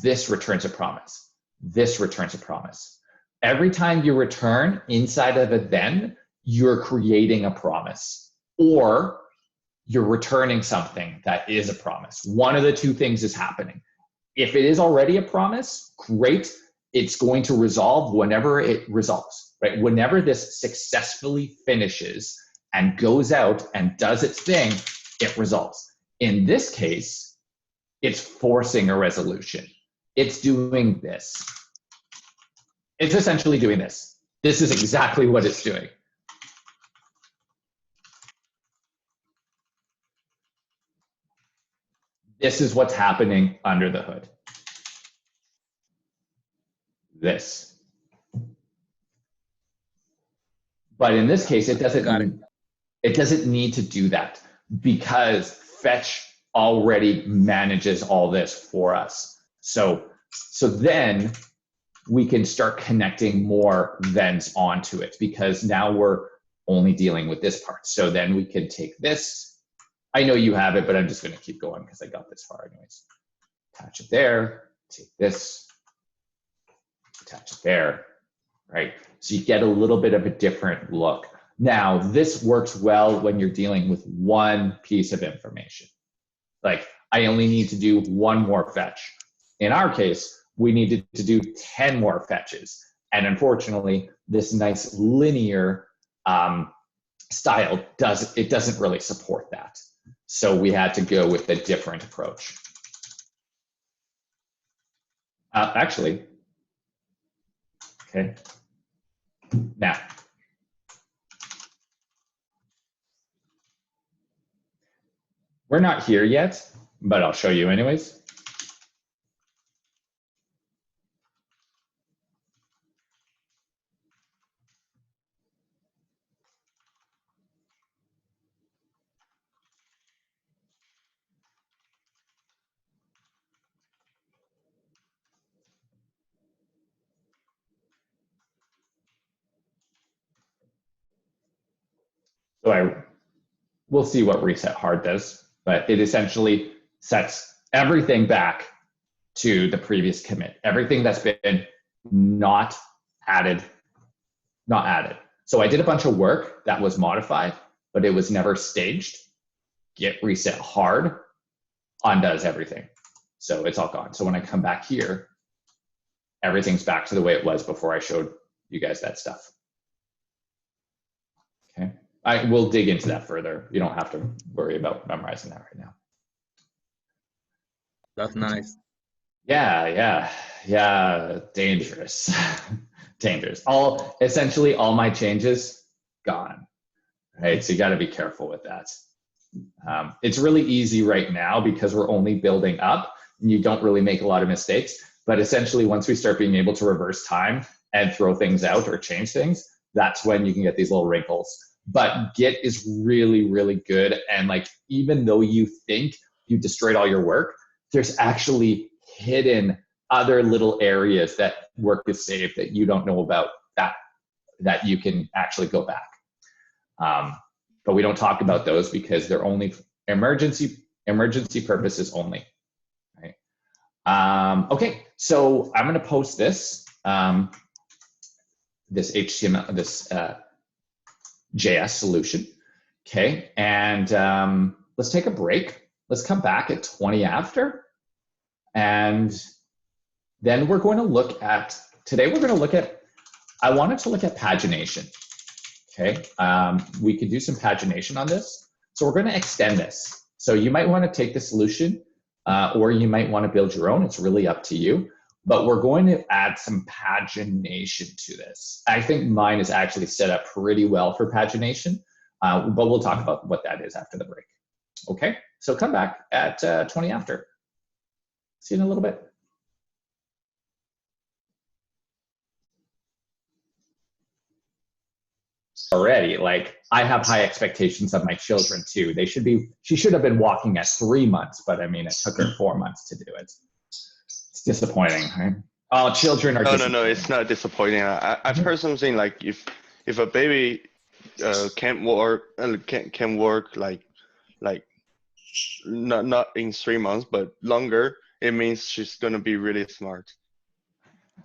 This returns a promise. This returns a promise. Every time you return inside of a then, you're creating a promise, or you're returning something that is a promise. One of the two things is happening. If it is already a promise, great. it's going to resolve whenever it resolves, right? Whenever this successfully finishes and goes out and does its thing, it resolves. In this case, it's forcing a resolution. It's doing this. It's essentially doing this. This is exactly what it's doing. This is what's happening under the hood. This. But in this case, it doesn't need to do that because fetch already manages all this for us. So then we can start connecting more thens onto it because now we're only dealing with this part. So then we can take this. I know you have it, but I'm just going to keep going because I got this far anyways. Attach it there, take this, attach it there, right? So you get a little bit of a different look. Now, this works well when you're dealing with one piece of information. Like, I only need to do one more fetch. In our case, we needed to do 10 more fetches. And unfortunately, this nice linear style doesn't really support that. So we had to go with a different approach. Actually, okay. Now, we're not here yet, but I'll show you anyways. So we'll see what reset hard does, but it essentially sets everything back to the previous commit. Everything that's been not added. So I did a bunch of work that was modified, but it was never staged. Git reset hard undoes everything. So it's all gone. So when I come back here, everything's back to the way it was before I showed you guys that stuff. Okay. I will dig into that further. You don't have to worry about memorizing that right now. That's nice. Yeah. Dangerous. Dangerous. Essentially all my changes gone. Right. So you got to be careful with that. It's really easy right now because we're only building up and you don't really make a lot of mistakes. But essentially, once we start being able to reverse time and throw things out or change things, that's when you can get these little wrinkles. But Git is really, really good. And like, even though you think you destroyed all your work, there's actually hidden other little areas that work is saved that you don't know about that you can actually go back. But we don't talk about those because they're only emergency purposes only. Right? Okay, so I'm going to post this this HTML, this JS solution. Okay, and let's take a break. Let's come back at 20 after, and then we're going to look at today. We're going to look at. I wanted to look at pagination. Okay, we could do some pagination on this. So we're going to extend this. So you might want to take the solution or you might want to build your own. It's really up to you. But we're going to add some pagination to this. I think mine is actually set up pretty well for pagination, but we'll talk about what that is after the break. Okay, so come back at 20 after. See you in a little bit. Already, like I have high expectations of my children too. She should have been walking at 3 months, but I mean, it took her 4 months to do it. It's disappointing, right? Oh, children are. No, it's not disappointing. I've heard something like if a baby can work like not in 3 months but longer, it means she's gonna be really smart.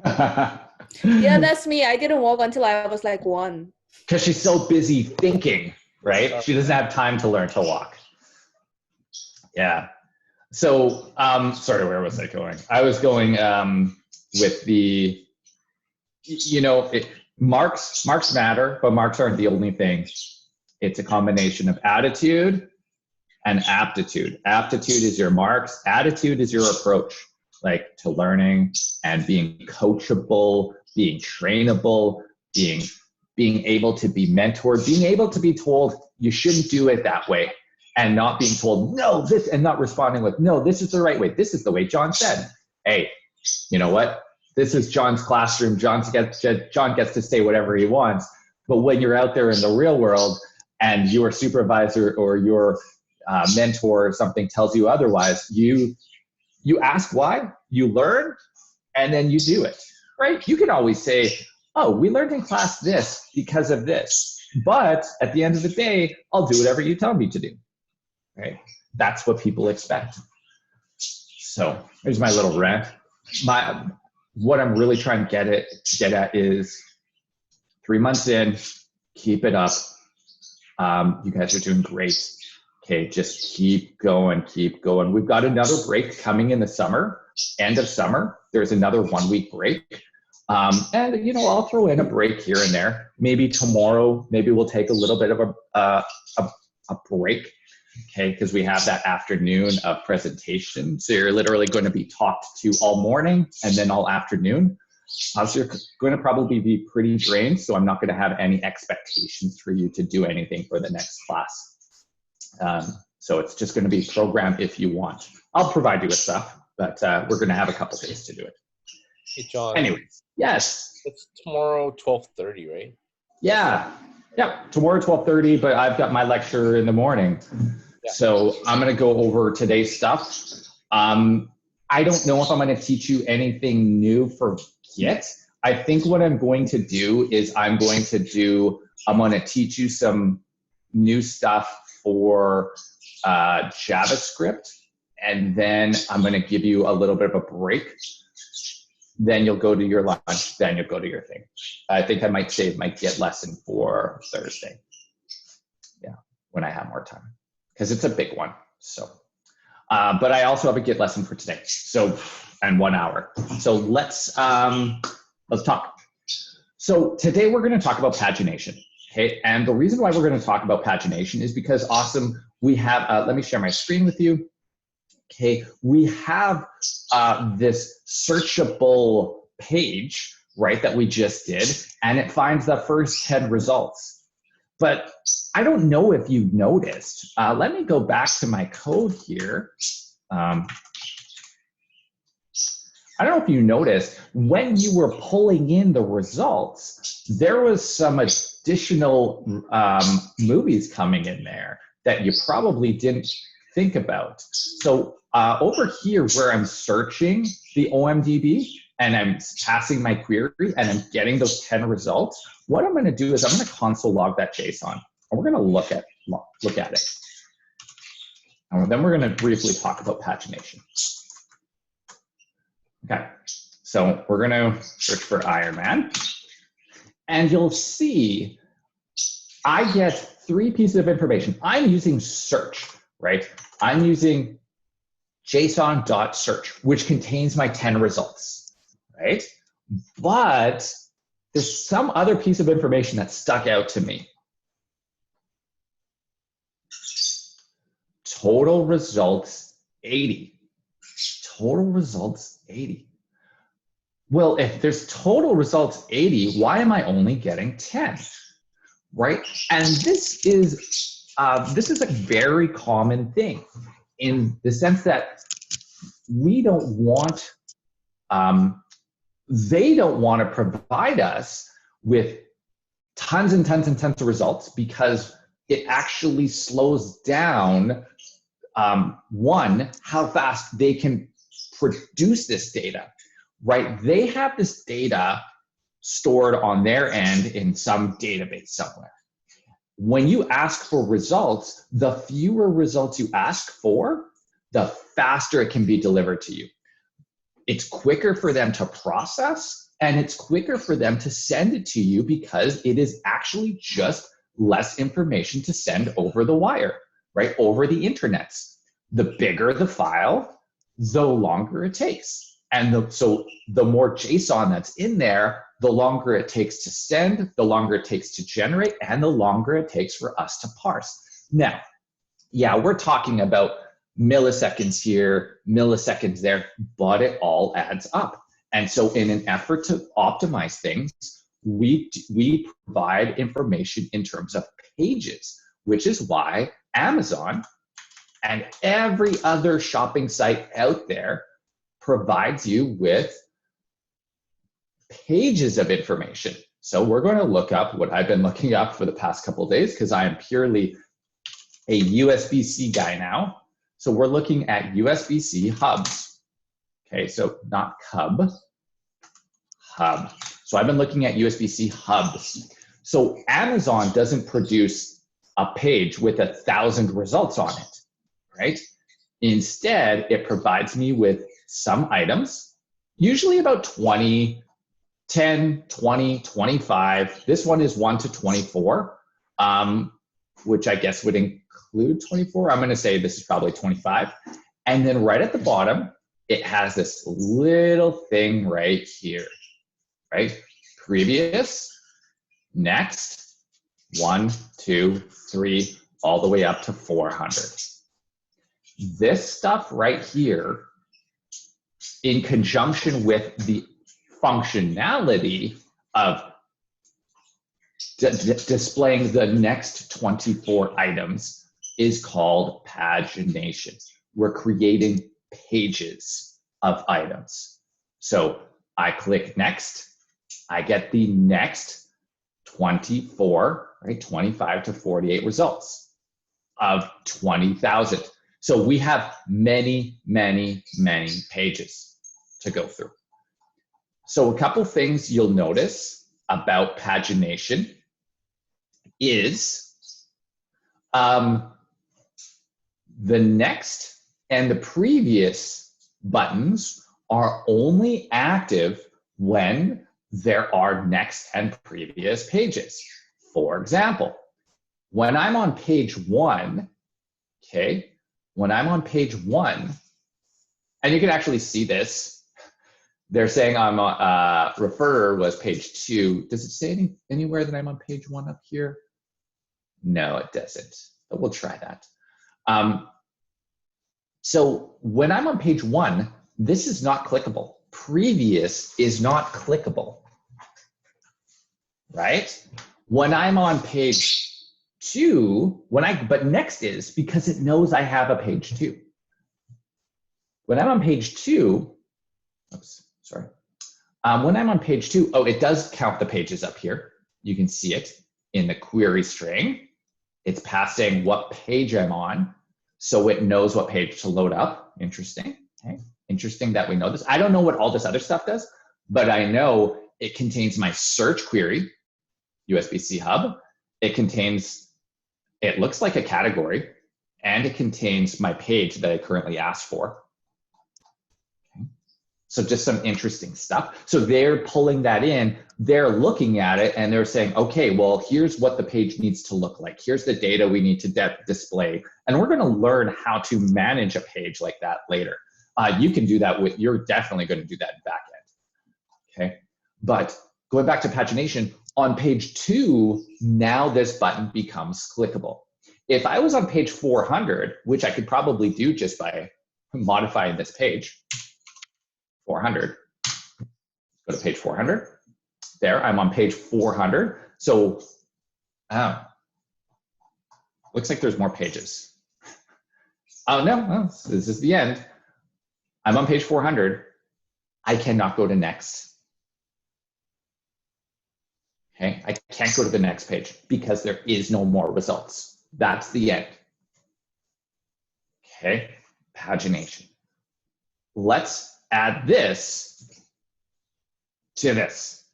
Yeah, that's me. I didn't walk until I was like 1. Because she's so busy thinking, right? She doesn't have time to learn to walk. Yeah. So, sorry, where was I going? I was going with the you know, marks matter, but marks aren't the only thing. It's a combination of attitude and aptitude. Aptitude is your marks. Attitude is your approach, like to learning and being coachable, being trainable, being able to be mentored, being able to be told you shouldn't do it that way, and not being told no this, and not responding with no, this is the right way. This is the way John said. Hey, you know what? This is John's classroom. John gets to say whatever he wants. But when you're out there in the real world and your supervisor or your mentor or something tells you otherwise, you ask why, you learn, and then you do it, right? You can always say, oh, we learned in class this because of this. But at the end of the day, I'll do whatever you tell me to do, right? That's what people expect. So here's my little rant. What I'm really trying to get at is 3 months in, keep it up. You guys are doing great. Okay, just keep going, keep going. We've got another break coming in the summer, end of summer. There's another 1 week break. And, you know, I'll throw in a break here and there. Maybe tomorrow, maybe we'll take a little bit of a break, okay, because we have that afternoon of presentation. So you're literally going to be talked to all morning and then all afternoon. So you're going to probably be pretty drained, so I'm not going to have any expectations for you to do anything for the next class. So it's just going to be programmed if you want. I'll provide you with stuff, but we're going to have a couple days to do it. Hey, John. Anyways, yes. It's tomorrow, 12:30, right? Yeah. Tomorrow, 12:30, but I've got my lecture in the morning. Yeah. So I'm going to go over today's stuff. I don't know if I'm going to teach you anything new for Git. I think what I'm going to do is I'm going to teach you some new stuff for JavaScript, and then I'm going to give you a little bit of a break. Then you'll go to your lunch, then you'll go to your thing. I think I might save my Git lesson for Thursday. Yeah, when I have more time, because it's a big one. So, but I also have a Git lesson for today. So, and 1 hour. So let's talk. So today we're going to talk about pagination. Okay, and the reason why we're going to talk about pagination is because, awesome, we have, let me share my screen with you. Okay, we have this searchable page, right, that we just did, and it finds the first 10 results. But I don't know if you've noticed. Let me go back to my code here. I don't know if you noticed, when you were pulling in the results, there was some additional movies coming in there that you probably didn't think about. So over here where I'm searching the OMDB and I'm passing my query and I'm getting those 10 results, what I'm going to do is I'm going to console log that JSON, and we're going to look at it. And then we're going to briefly talk about pagination. Okay, so we're going to search for Ironman, and you'll see I get 3 pieces of information. I'm using search, right? I'm using JSON.search, which contains my 10 results, right? But there's some other piece of information that stuck out to me. Total results 80. Total results 80. Well, if there's total results 80, why am I only getting 10? Right? And this is a very common thing in the sense that we don't want, they don't want to provide us with tons and tons and tons of results, because it actually slows down, one, how fast they can produce this data, right? They have this data stored on their end in some database somewhere. When you ask for results, the fewer results you ask for, the faster it can be delivered to you. It's quicker for them to process, and it's quicker for them to send it to you, because it is actually just less information to send over the wire, right? Over the internet. The bigger the file, the longer it takes. And so the more JSON that's in there, the longer it takes to send, the longer it takes to generate, and the longer it takes for us to parse. Now, yeah, we're talking about milliseconds here, milliseconds there, but it all adds up. And so in an effort to optimize things, we provide information in terms of pages, which is why Amazon and every other shopping site out there provides you with pages of information. So we're going to look up what I've been looking up for the past couple of days because I am purely a USB-C guy now. So we're looking at USB-C hubs. Okay, so not cub, hub. So I've been looking at USB-C hubs. So Amazon doesn't produce a page with 1,000 results on it, right? Instead, it provides me with some items, usually about 20, 10, 20, 25. This one is 1 to 24, which I guess would include 24. I'm going to say this is probably 25. And then right at the bottom, it has this little thing right here, right? Previous, next, 1, 2, 3, all the way up to 400. This stuff right here, in conjunction with the functionality of displaying the next 24 items, is called pagination. We're creating pages of items. So I click next, I get the next 24, right, 25 to 48 results of 20,000. So we have many, many, many pages to go through. So a couple things you'll notice about pagination is the next and the previous buttons are only active when there are next and previous pages. For example, when I'm on page 1, okay, when I'm on page 1, and you can actually see this, they're saying I'm refer was page 2. Does it say anywhere that I'm on page 1 up here? No, it doesn't, but we'll try that. So when I'm on page 1, this is not clickable. Previous is not clickable, right? When I'm on page 2, but next is, because it knows I have a page 2. When I'm on page 2, oops, sorry. When I'm on page 2, oh, it does count the pages up here. You can see it in the query string. It's passing what page I'm on, so it knows what page to load up. Interesting. Okay. Interesting that we know this. I don't know what all this other stuff does, but I know it contains my search query, USB-C hub. It contains, it looks like a category, and it contains my page that I currently asked for. Okay. So just some interesting stuff. So they're pulling that in, they're looking at it, and they're saying, okay, well, here's what the page needs to look like. Here's the data we need to display. And we're going to learn how to manage a page like that later. You can do that with, you're definitely going to do that in backend. Okay. But going back to pagination, on page 2, now this button becomes clickable. If I was on page 400, which I could probably do just by modifying this page, 400, go to page 400. There, I'm on page 400. So, looks like there's more pages. Oh, no, well, this is the end. I'm on page 400. I cannot go to next. Okay, I can't go to the next page because there is no more results. That's the end. Okay, pagination. Let's add this to this.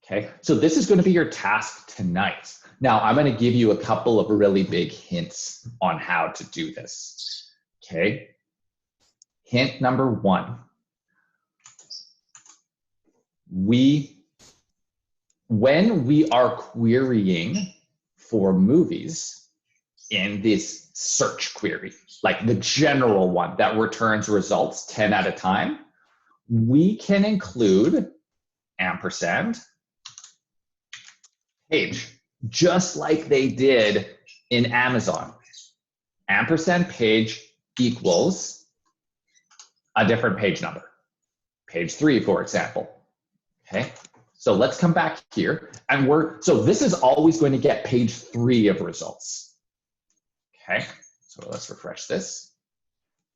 Okay, so this is going to be your task tonight. Now, I'm going to give you a couple of really big hints on how to do this. Okay, hint number 1. When we are querying for movies, in this search query, like the general one that returns results 10 at a time, we can include ampersand page, just like they did in Amazon. Ampersand page equals a different page number. Page 3, for example. Okay, so let's come back here, and so this is always going to get page 3 of results. Okay, so let's refresh this,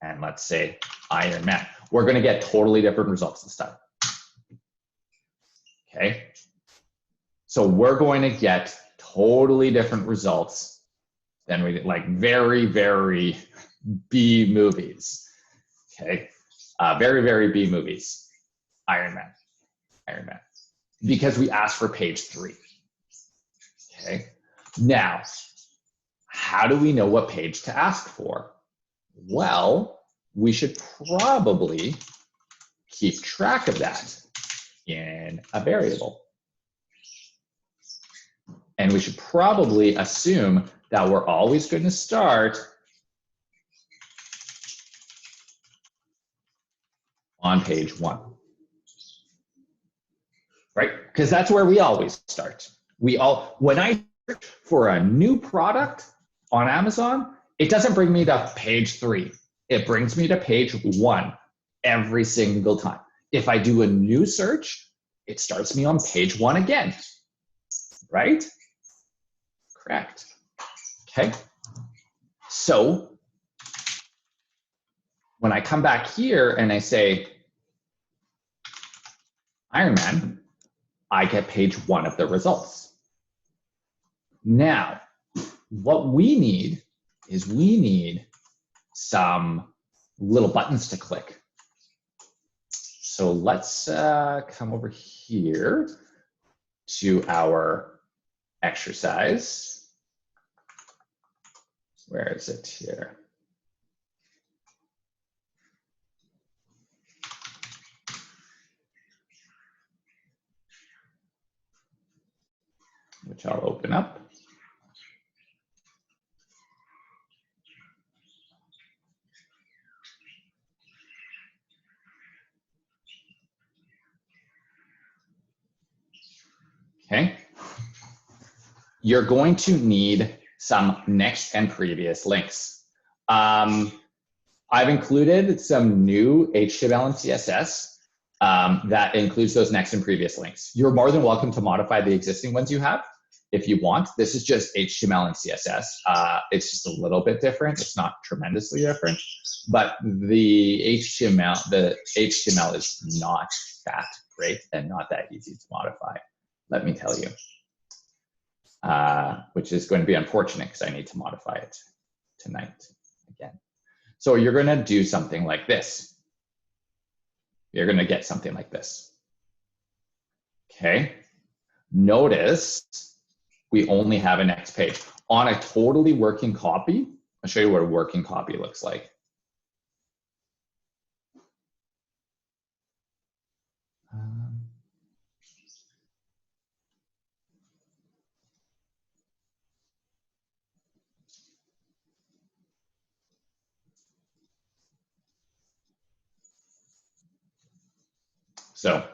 and let's say Iron Man. We're going to get totally different results this time. Okay, so we're going to get totally different results than we did, like very, very B movies. Okay, very, very B movies. Iron Man. Because we asked for page 3. Okay, now, how do we know what page to ask for? Well, we should probably keep track of that in a variable. And we should probably assume that we're always going to start on page 1. Right? Because that's where we always start. When I search for a new product on Amazon, it doesn't bring me to page 3. It brings me to page 1 every single time. If I do a new search, it starts me on page 1 again. Right? Correct. Okay. So when I come back here and I say Iron Man, I get page 1 of the results. Now, what we need is some little buttons to click. So let's come over here to our exercise. Where is it here? Which I'll open up. Okay. You're going to need some next and previous links. I've included some new HTML and CSS that includes those next and previous links. You're more than welcome to modify the existing ones you have if you want. This is just HTML and CSS. It's just a little bit different. It's not tremendously different, but the HTML is not that great and not that easy to modify, let me tell you, which is going to be unfortunate because I need to modify it tonight again. So you're going to do something like this. You're going to get something like this. Okay. Notice we only have a next page. On a totally working copy, I'll show you what a working copy looks like. So,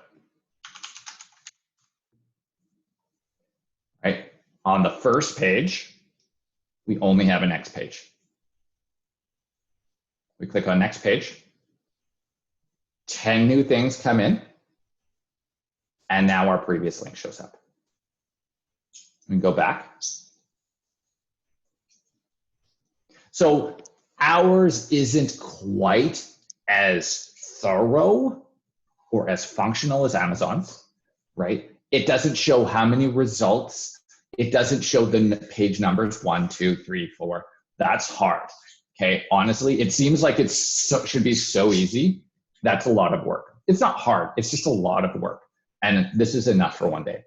right, on the first page, we only have a next page. We click on next page, 10 new things come in, and now our previous link shows up. We can go back. So ours isn't quite as thorough or as functional as Amazon's, right? It doesn't show how many results. It doesn't show the page numbers 1, 2, 3, 4. That's hard. Okay, honestly, it seems like it should be so easy. That's a lot of work. It's not hard. It's just a lot of work. And this is enough for one day.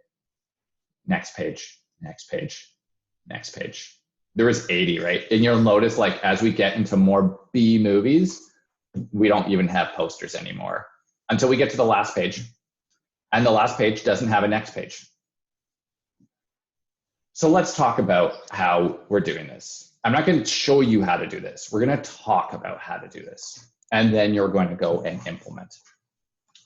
Next page, next page, next page. There is 80, right? And you'll notice, like, as we get into more B movies, we don't even have posters anymore until we get to the last page. And the last page doesn't have a next page. So let's talk about how we're doing this. I'm not going to show you how to do this. We're going to talk about how to do this. And then you're going to go and implement.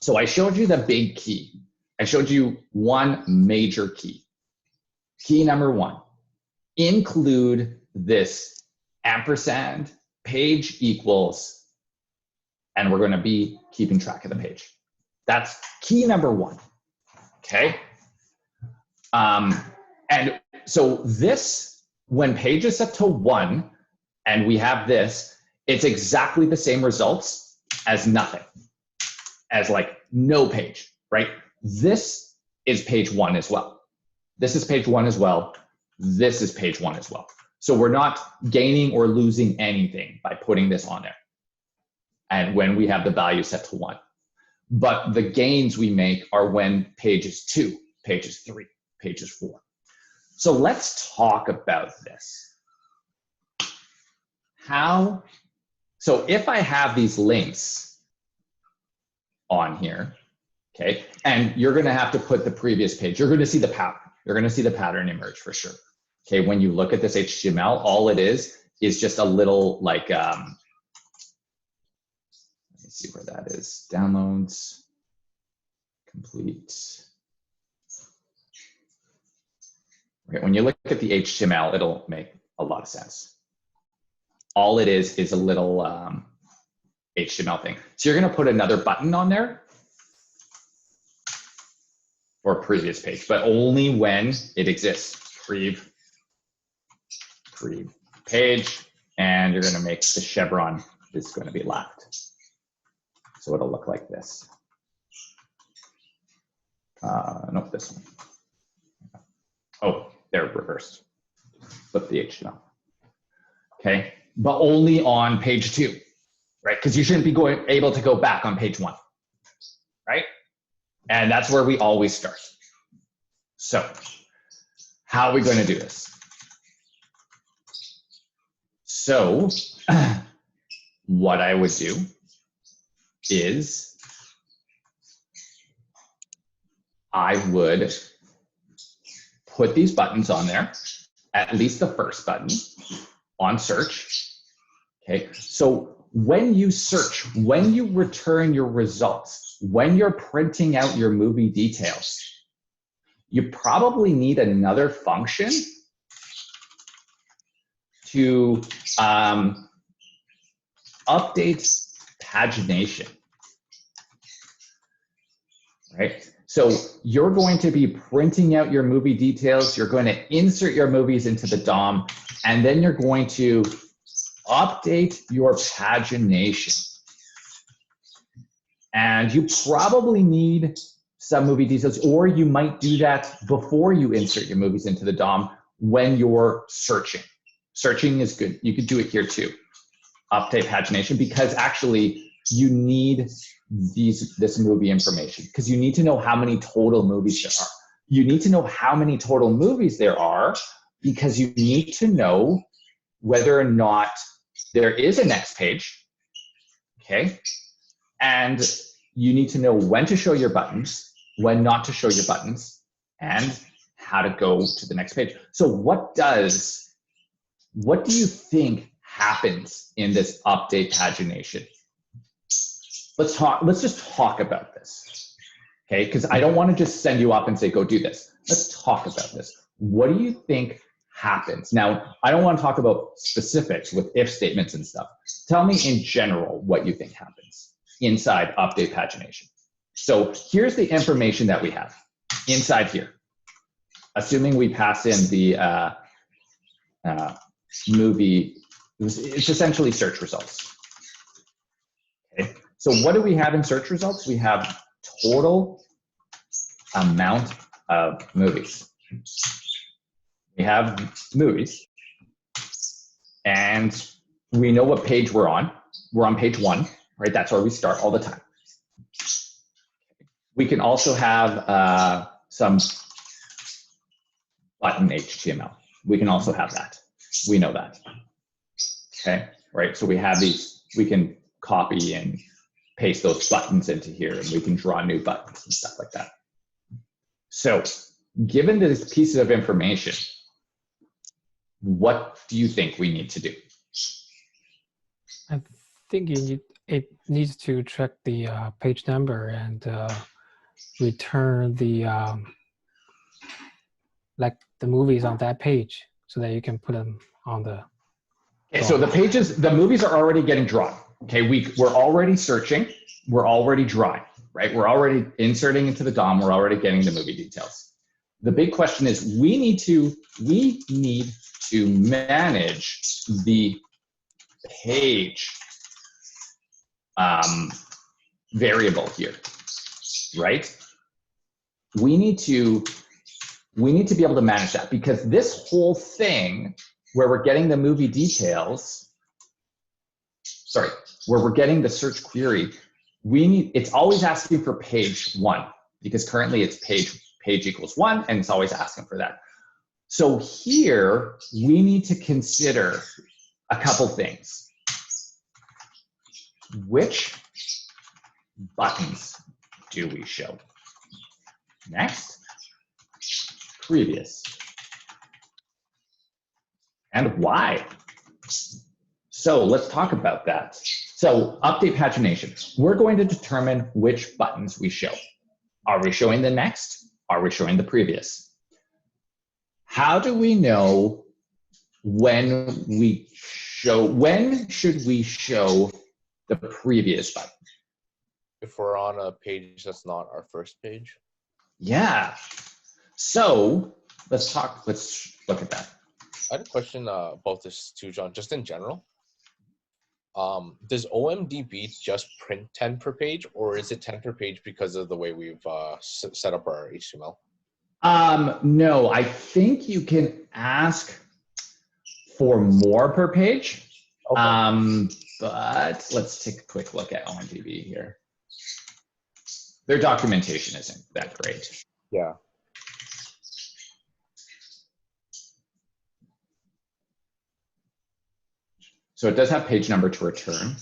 So I showed you the big key. I showed you one major key. Key number one, include this ampersand, page equals, and we're going to be keeping track of the page. That's key number one. Okay. And so this, when page is set to 1 and we have this, it's exactly the same results as nothing, as like no page, right? This is page 1 as well. This is page 1 as well. This is page 1 as well. So we're not gaining or losing anything by putting this on there. And when we have the value set to 1. But the gains we make are when page is 2, page is 3, page is 4. So let's talk about this. So if I have these links on here, okay, and you're going to have to put the previous page, you're going to see the pattern. You're going to see the pattern emerge for sure. Okay, when you look at this HTML, all it is just a little like, let me see where that is. Downloads, complete. Okay, when you look at the HTML, it'll make a lot of sense. All it is a little HTML thing. So you're going to put another button on there or previous page, but only when it exists. Prev page, and you're going to make the chevron is going to be left. So it'll look like this. No, this one. Oh, they're reversed. Flip the HTML. Okay, but only on page 2, right? Because you shouldn't be able to go back on page 1, right? And that's where we always start. So how are we going to do this? So what I would do is I would put these buttons on there, at least the first button on search. Okay, so when you search, when you return your results, when you're printing out your movie details, you probably need another function to update pagination, right? So you're going to be printing out your movie details, you're going to insert your movies into the DOM, and then you're going to update your pagination. And you probably need some movie details, or you might do that before you insert your movies into the DOM when you're searching. Searching is good. You could do it here too. Update pagination, because actually you need this movie information, because you need to know how many total movies there are. You need to know how many total movies there are because you need to know whether or not there is a next page, okay? And you need to know when to show your buttons, when not to show your buttons, and how to go to the next page. So what do you think happens in this update pagination? Let's just talk about this, okay? Because I don't want to just send you up and say, go do this. Let's talk about this. What do you think happens? Now, I don't want to talk about specifics with if statements and stuff. Tell me in general what you think happens inside update pagination. So here's the information that we have inside here. Assuming we pass in the movie, it's essentially search results. Okay. So what do we have in search results? We have total amount of movies. We have movies, and we know what page we're on. We're on page 1, right? That's where we start all the time. We can also have some button HTML. We can also have that. We know that. Okay, right? So we have these, we can copy and paste those buttons into here, and we can draw new buttons and stuff like that. So given these pieces of information, what do you think we need to do? I think it needs to track the page number and return the like the movies on that page so that you can put them on the. Okay, so the movies are already getting drawn. Okay, we're already searching, we're already drawing, right? We're already inserting into the DOM, we're already getting the movie details. The big question is we need to manage the page variable here, right? We need to be able to manage that, because this whole thing where we're getting the movie details, where we're getting the search query, it's always asking for page 1, because currently it's page equals 1, and it's always asking for that. So here we need to consider a couple things. Which buttons do we show? Next, previous, and why? So let's talk about that. So update pagination. We're going to determine which buttons we show. Are we showing the next? Are we showing the previous? How do we know when should we show the previous button? If we're on a page that's not our first page. Yeah. So let's look at that. I had a question about this too, John, just in general. Does OMDB just print 10 per page, or is it 10 per page because of the way we've set up our HTML? No, I think you can ask for more per page. Okay. But let's take a quick look at OMDB here. Their documentation isn't that great. Yeah. So it does have page number to return,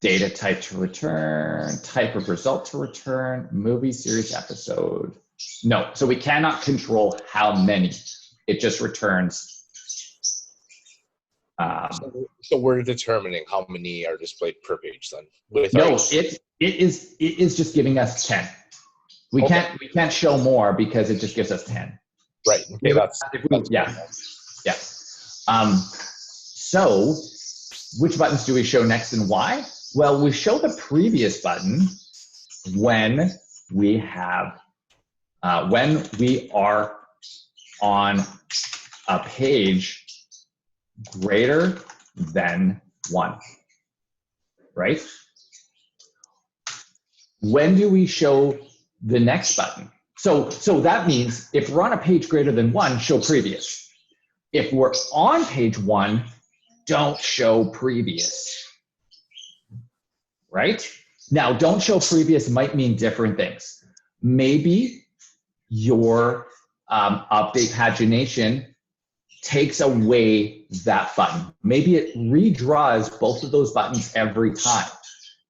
data type to return, type of result to return, movie, series, episode. No, so we cannot control how many. It just returns. So we're determining how many are displayed per page then. No, it is just giving us 10. We can't show more because it just gives us 10. Right. Okay, that's yeah. So which buttons do we show next and why? Well, we show the previous button when we have when we are on a page greater than 1, right? When do we show the next button? So that means if we're on a page greater than 1, show previous. If we're on page 1, don't show previous, right? Now, don't show previous might mean different things. Maybe your update pagination takes away that button. Maybe it redraws both of those buttons every time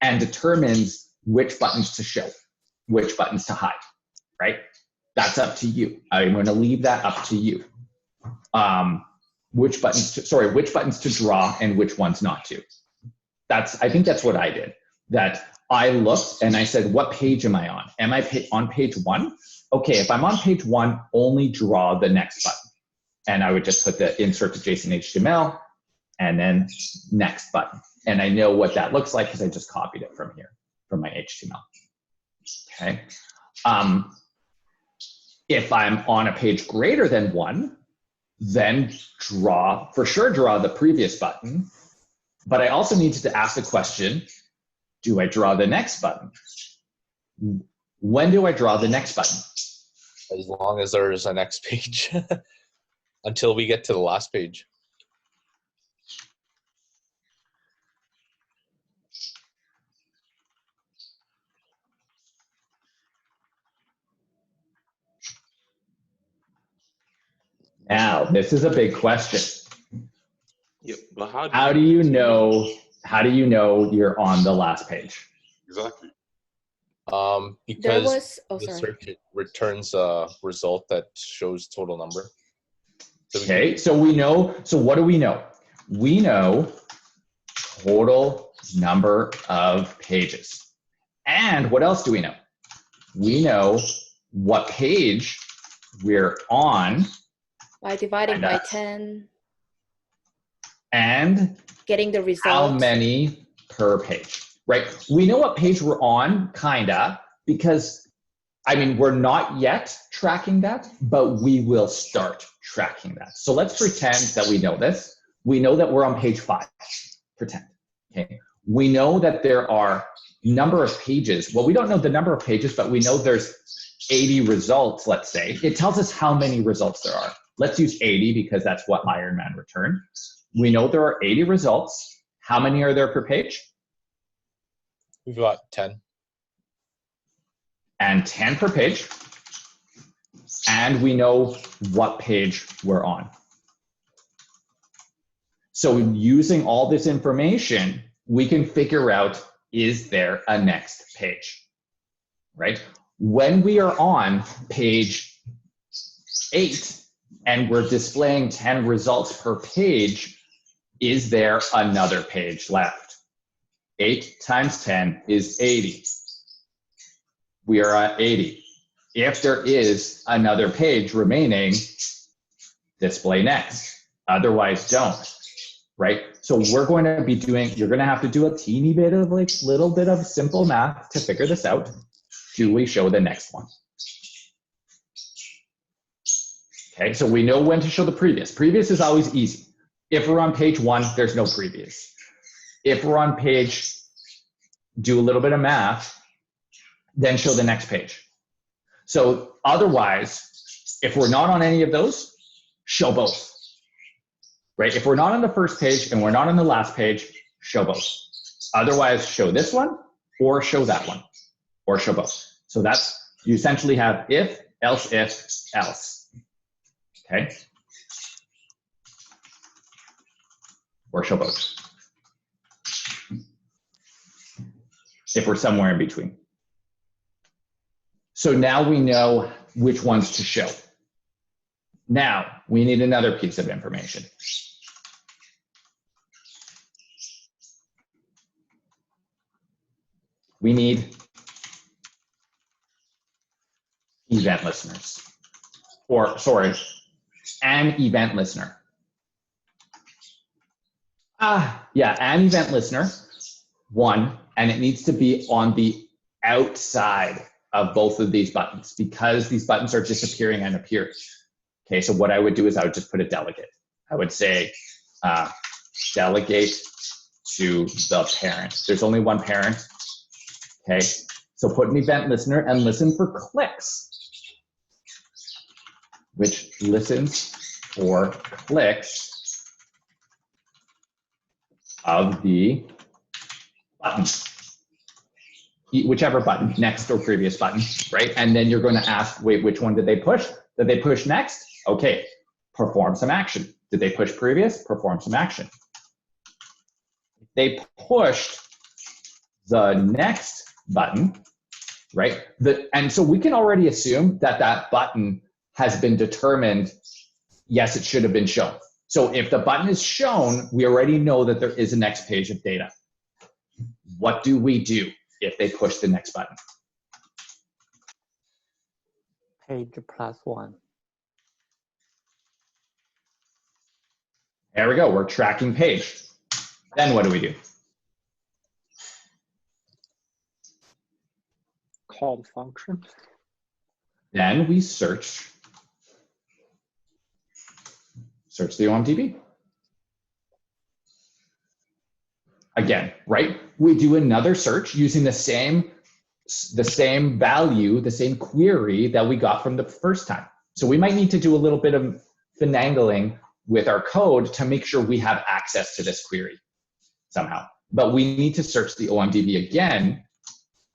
and determines which buttons to show, which buttons to hide, right? That's up to you. I'm going to leave that up to you. Which buttons to draw and which ones not to. I think that's what I did. That I looked and I said, what page am I on? Am I on page 1? Okay, if I'm on page 1, only draw the next button. And I would just put the insert to JSON HTML and then next button. And I know what that looks like because I just copied it from here, from my HTML. Okay. If I'm on a page greater than 1, then draw the previous button. But I also needed to ask the question, do I draw the next button? When do I draw the next button? As long as there is a next page until we get to the last page. Now, this is a big question. Yeah, but how do you know you're on the last page? Exactly. Because the search returns a result that shows total number. Okay, so we know, so what do we know? We know total number of pages. And what else do we know? We know what page we're on. By dividing by And, 10, and getting the how result. many per page, right? We know what page we're on, kinda, because, I mean, we're not yet tracking that, but we will start tracking that. So let's pretend that we know this. We know that we're on page 5, pretend, okay? We know that there are number of pages. Well, we don't know the number of pages, but we know there's 80 results, let's say. It tells us how many results there are. Let's use 80 because that's what Ironman returned. We know there are 80 results. How many are there per page? We've got 10. And 10 per page. And we know what page we're on. So using all this information, we can figure out, is there a next page, right? When we are on page 8 and we're displaying 10 results per page, is there another page left? 8 times 10 is 80. We are at 80. If there is another page remaining, display next. Otherwise, don't. Right? So we're going to be doing, you're going to have to do a teeny bit of like little bit of simple math to figure this out. Do we show the next one? Okay, so we know when to show the previous. Previous is always easy. If we're on page 1, there's no previous. If we're on page, do a little bit of math, then show the next page. So otherwise, if we're not on any of those, show both. Right? If we're not on the first page and we're not on the last page, show both. Otherwise, show this one or show that one or show both. So that's, you essentially have if, else, else. Okay? Or show both. If we're somewhere in between. So now we know which ones to show. Now we need another piece of information. We need event listeners, or sorry, an event listener. Yeah, an event listener, one, and it needs to be on the outside of both of these buttons because these buttons are disappearing and appearing. Okay, so what I would do is I would just put a delegate. I would say delegate to the parent. There's only one parent. Okay, so put an event listener and listen for clicks, which listens for clicks of the button, whichever button, next or previous button, right? And then you're going to ask, wait, which one did they push? Did they push next? Okay, perform some action. Did they push previous? Perform some action. They pushed the next button, right? And so we can already assume that that button has been determined, yes, it should have been shown. So if the button is shown, we already know that there is a next page of data. What do we do if they push the next button? Page +1. There we go, we're tracking page. Then what do we do? Call the function. Then we search the OMDB. Again, right? We do another search using the same value, the same query that we got from the first time. So we might need to do a little bit of finagling with our code to make sure we have access to this query somehow. But we need to search the OMDB again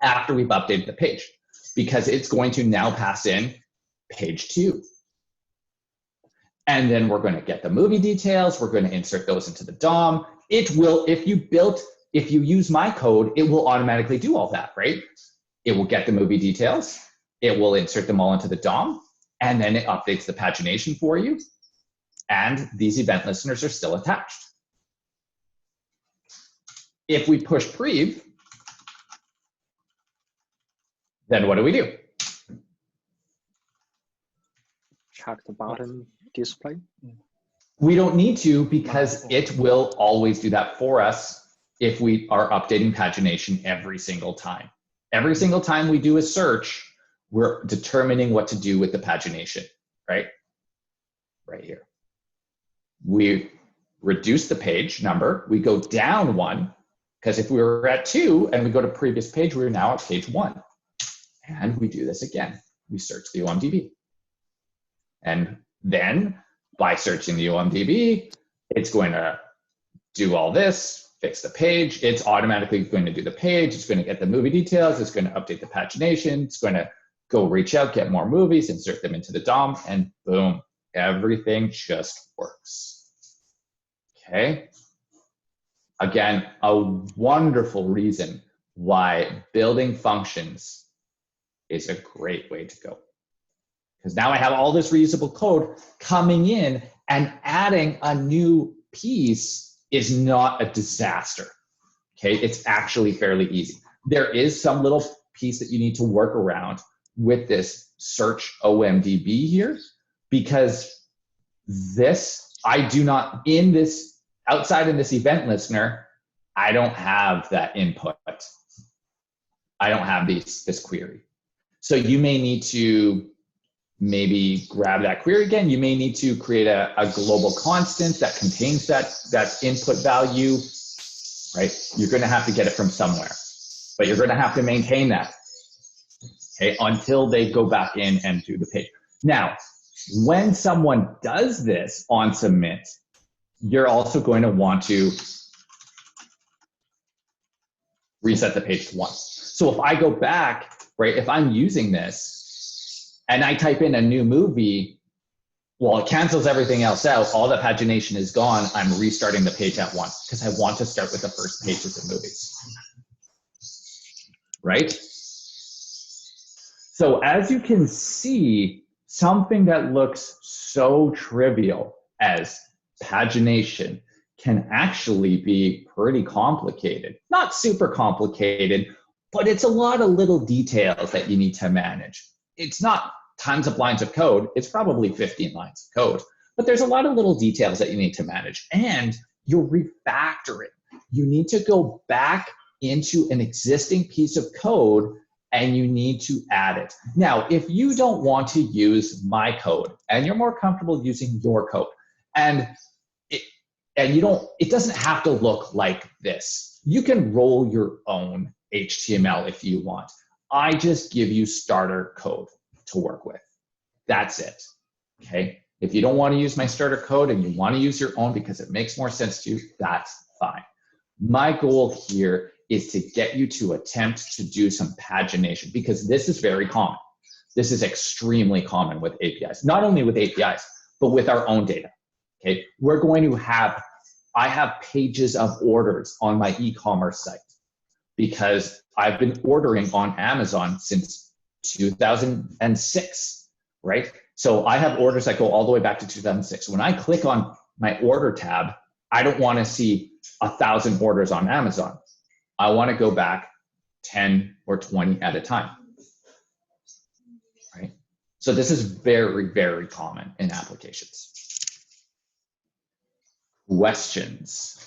after we've updated the page, because it's going to now pass in page 2. And then we're going to get the movie details. We're going to insert those into the DOM. It will, if you use my code, it will automatically do all that, right? It will get the movie details. It will insert them all into the DOM. And then it updates the pagination for you. and these event listeners are still attached. If we push prev, then what do? Check the button display. We don't need to, because it will always do that for us if we are updating pagination every single time. Every single time we do a search, we're determining what to do with the pagination, right? Right here. We reduce the page number, we go down 1, because if we were at 2 and we go to previous page, we're now at page 1. And we do this again. We search the OMDB. And then by searching the OMDB, it's going to do all this, fix the page. It's automatically going to do the page. It's going to get the movie details. It's going to update the pagination. It's going to go reach out, get more movies, insert them into the DOM, and boom, everything just works. Okay. Again, a wonderful reason why building functions is a great way to go. Because now I have all this reusable code coming in, and adding a new piece is not a disaster. Okay, it's actually fairly easy. There is some little piece that you need to work around with this search OMDB here, because this, I do not, in this, outside in this event listener, I don't have that input. I don't have this query. So you may need to maybe grab that query again. You may need to create a global constant that contains that input value, right? You're going to have to get it from somewhere, but you're going to have to maintain that, okay, until they go back in and do the page. Now, when someone does this on submit, you're also going to want to reset the page to 1. So if I go back, right, if I'm using this and I type in a new movie, well, it cancels everything else out. All the pagination is gone. I'm restarting the page at 1 because I want to start with the first pages of movies, right? So as you can see, something that looks so trivial as pagination can actually be pretty complicated. Not super complicated, but it's a lot of little details that you need to manage. It's not tons of lines of code. It's probably 15 lines of code, but there's a lot of little details that you need to manage, and you're refactoring. You need to go back into an existing piece of code and you need to add it. Now, if you don't want to use my code and you're more comfortable using your code, and it doesn't have to look like this. You can roll your own HTML if you want. I just give you starter code to work with. That's it, okay? If you don't want to use my starter code and you want to use your own because it makes more sense to you, that's fine. My goal here is to get you to attempt to do some pagination, because this is very common. This is extremely common with APIs, not only with APIs, but with our own data, okay? We're going to have, I have pages of orders on my e-commerce site because I've been ordering on Amazon since 2006, right? So I have orders that go all the way back to 2006. When I click on my order tab, I don't want to see 1,000 orders on Amazon. I want to go back 10 or 20 at a time, right? So this is very, very common in applications. Questions?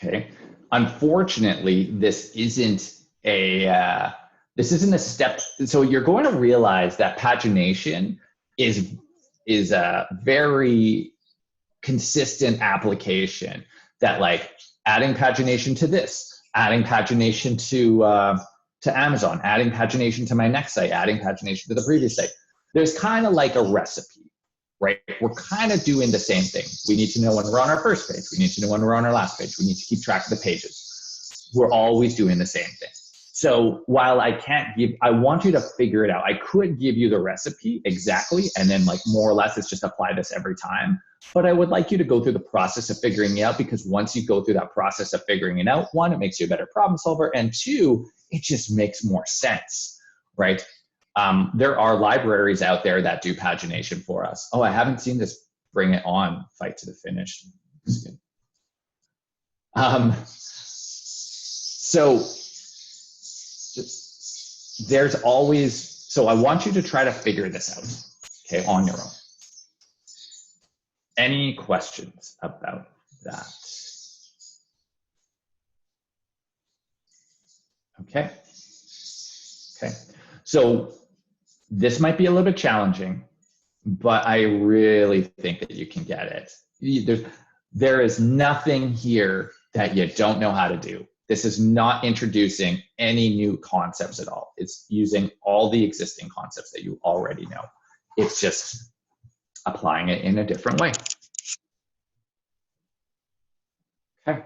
Okay. Unfortunately, this isn't a step. So you're going to realize that pagination is a very consistent application, that like adding pagination to this, adding pagination to Amazon, adding pagination to my next site, adding pagination to the previous site. There's kind of like a recipe, right? We're kind of doing the same thing. We need to know when we're on our first page. We need to know when we're on our last page. We need to keep track of the pages. We're always doing the same thing. So while I can't give, I want you to figure it out. I could give you the recipe exactly, and then like more or less it's just apply this every time. But I would like you to go through the process of figuring it out, because once you go through that process of figuring it out, one, it makes you a better problem solver, and two, it just makes more sense, right? There are libraries out there that do pagination for us. Oh, I haven't seen this Bring It On Fight to the Finish. That's good. So there's always, so I want you to try to figure this out, okay, on your own. Any questions about that? Okay. Okay. So this might be a little bit challenging, but I really think that you can get it. There is nothing here that you don't know how to do. This is not introducing any new concepts at all. It's using all the existing concepts that you already know. It's just applying it in a different way. Okay.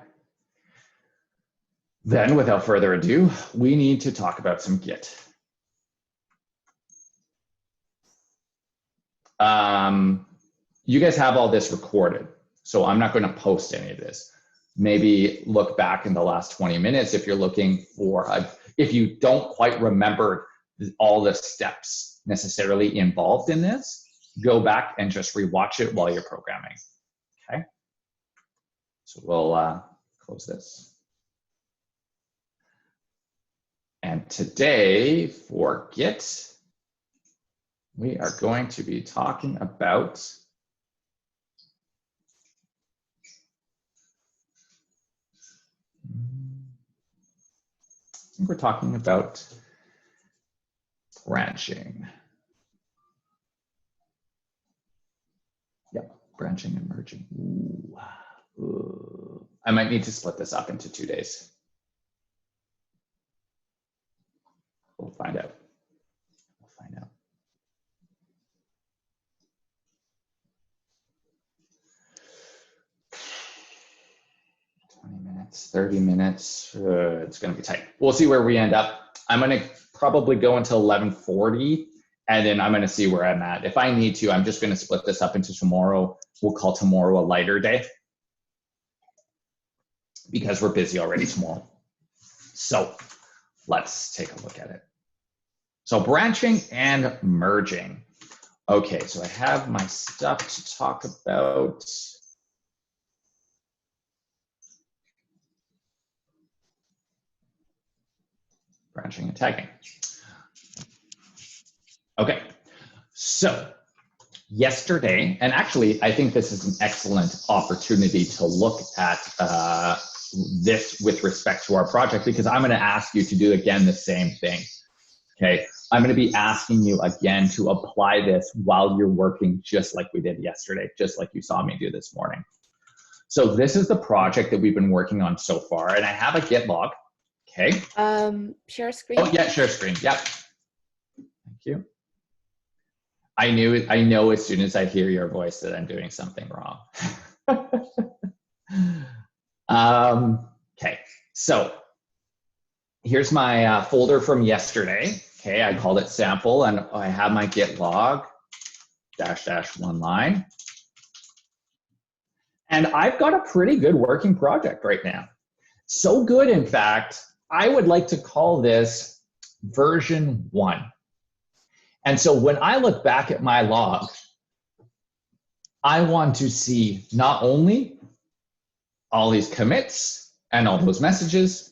Then, without further ado, we need to talk about some Git. You guys have all this recorded, so I'm not going to post any of this. Maybe look back in the last 20 minutes if you're looking for, if you don't quite remember all the steps necessarily involved in this, go back and just rewatch it while you're programming, okay? So we'll close this. And today for Git, we are going to be talking about I think we're talking about branching. Yep, branching and merging. Ooh. I might need to split this up into 2 days. We'll find out. We'll find out. Minutes, 30 minutes, it's going to be tight. We'll see where we end up. I'm going to probably go until 11:40, and then I'm going to see where I'm at. If I need to, I'm just going to split this up into tomorrow. We'll call tomorrow a lighter day because we're busy already tomorrow. So let's take a look at it. So branching and merging. Okay, so I have my stuff to talk about. Branching and tagging. Okay, so yesterday, and actually I think this is an excellent opportunity to look at this with respect to our project, because I'm going to ask you to do again the same thing. Okay, I'm going to be asking you again to apply this while you're working, just like we did yesterday, just like you saw me do this morning. So this is the project that we've been working on so far, and I have a Git log. Okay. Share screen. Oh yeah, share screen. Yep. Thank you. I know as soon as I hear your voice that I'm doing something wrong. Okay. So here's my folder from yesterday. Okay, I called it sample, and I have my Git log -- one line. And I've got a pretty good working project right now. So good, in fact, I would like to call this version 1. And so when I look back at my log, I want to see not only all these commits and all those messages,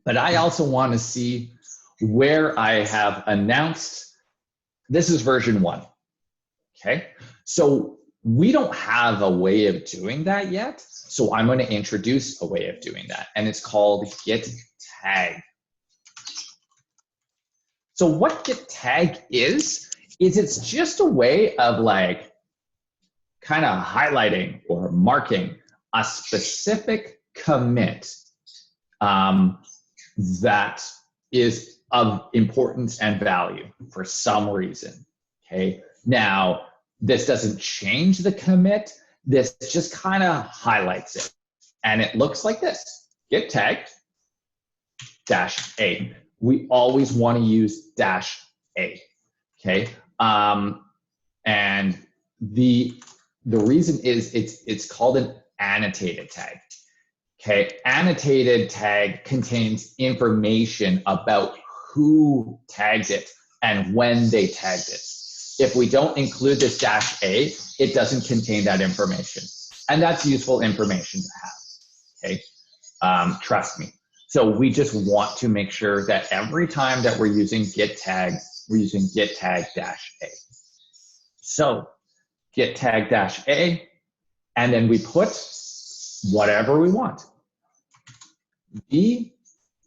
but I also want to see where I have announced this is version 1. Okay, so we don't have a way of doing that yet. So I'm going to introduce a way of doing that, and it's called Git tag. So what Git tag is it's just a way of like kind of highlighting or marking a specific commit that is of importance and value for some reason. Okay, now this doesn't change the commit. This just kind of highlights it. And it looks like this: Git tag -A. we always want to use -a. Okay. And the reason is it's called an annotated tag. Okay. Annotated tag contains information about who tagged it and when they tagged it. If we don't include this -a, it doesn't contain that information. And that's useful information to have. Okay. Trust me. So we just want to make sure that every time that we're using get tag, we're using get tag -a. So get tag -a, and then we put whatever we want. V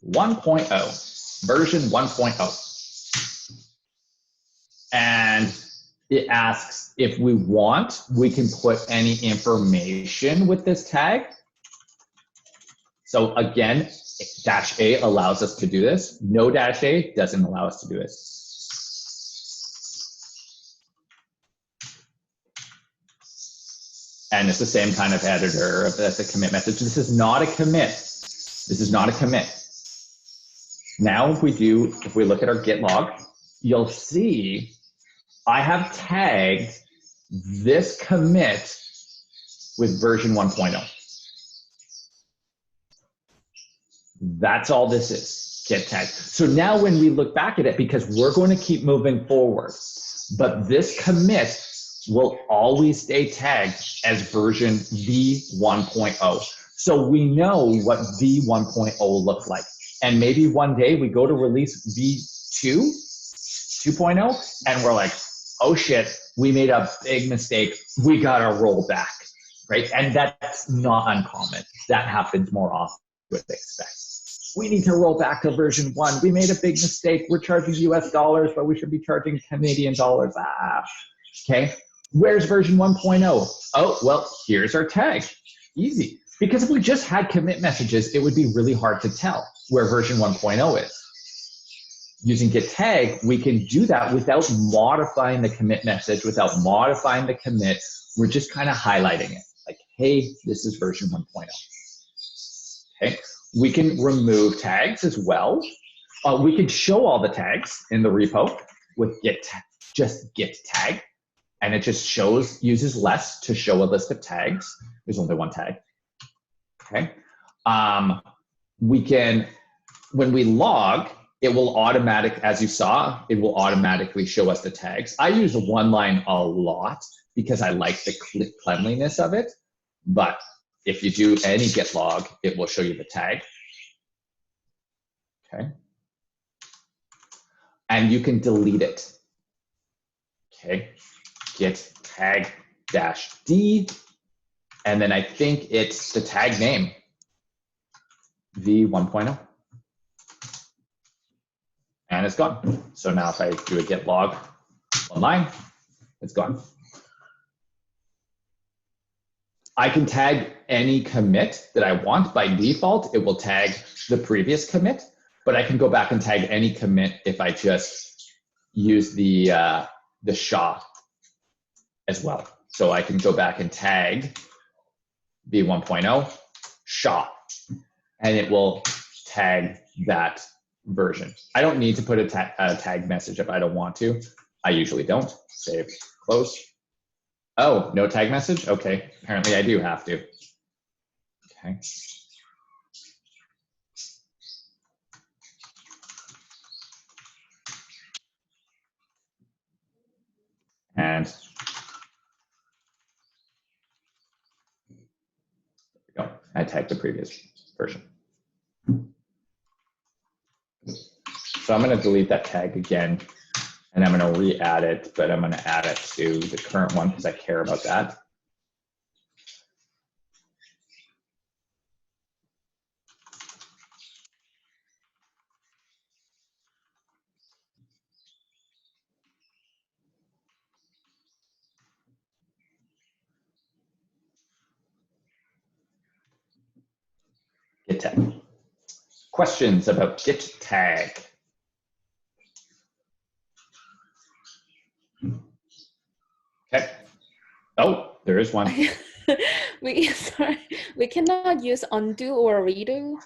1.0, version 1.0. And it asks if we want, we can put any information with this tag. So again, -a allows us to do this. No -a doesn't allow us to do this. And it's the same kind of editor as a commit message. This is not a commit. This is not a commit. Now if we look at our git log, you'll see I have tagged this commit with version 1.0. That's all this is, get tagged. So now when we look back at it, because we're going to keep moving forward, but this commit will always stay tagged as version V 1.0. So we know what V 1.0 looks like. And maybe one day we go to release V2, 2.0, and we're like, oh shit, we made a big mistake. We gotta roll back, right? And that's not uncommon. That happens more often than we expect. We need to roll back to version 1. We made a big mistake. We're charging US dollars, but we should be charging Canadian dollars. Okay. Where's version 1.0? Oh, well, here's our tag. Easy. Because if we just had commit messages, it would be really hard to tell where version 1.0 is. Using get tag, we can do that without modifying the commit message, without modifying the commit. We're just kind of highlighting it. Like, hey, this is version 1.0. Okay. We can remove tags as well. We can show all the tags in the repo with just get tag. And it just uses less to show a list of tags. There's only one tag. Okay. We can, when we log, it will as you saw, it will automatically show us the tags. I use one line a lot because I like the cleanliness of it. But if you do any git log, it will show you the tag. Okay. And you can delete it. Okay. Get tag -d. And then I think it's the tag name, V 1.0. And it's gone. So now if I do a git log online, it's gone. I can tag any commit that I want. By default, it will tag the previous commit, but I can go back and tag any commit if I just use the SHA as well. So I can go back and tag V 1.0 SHA, and it will tag that version. I don't need to put a tag message if I don't want to. I usually don't. Save, close. Oh, no tag message? Okay, apparently I do have to. Okay. And there we go. I tagged the previous version. So I'm going to delete that tag again, and I'm going to re-add it, but I'm going to add it to the current one because I care about that. Git tag. Questions about git tag? Okay. Oh, there is one. we cannot use undo or redo.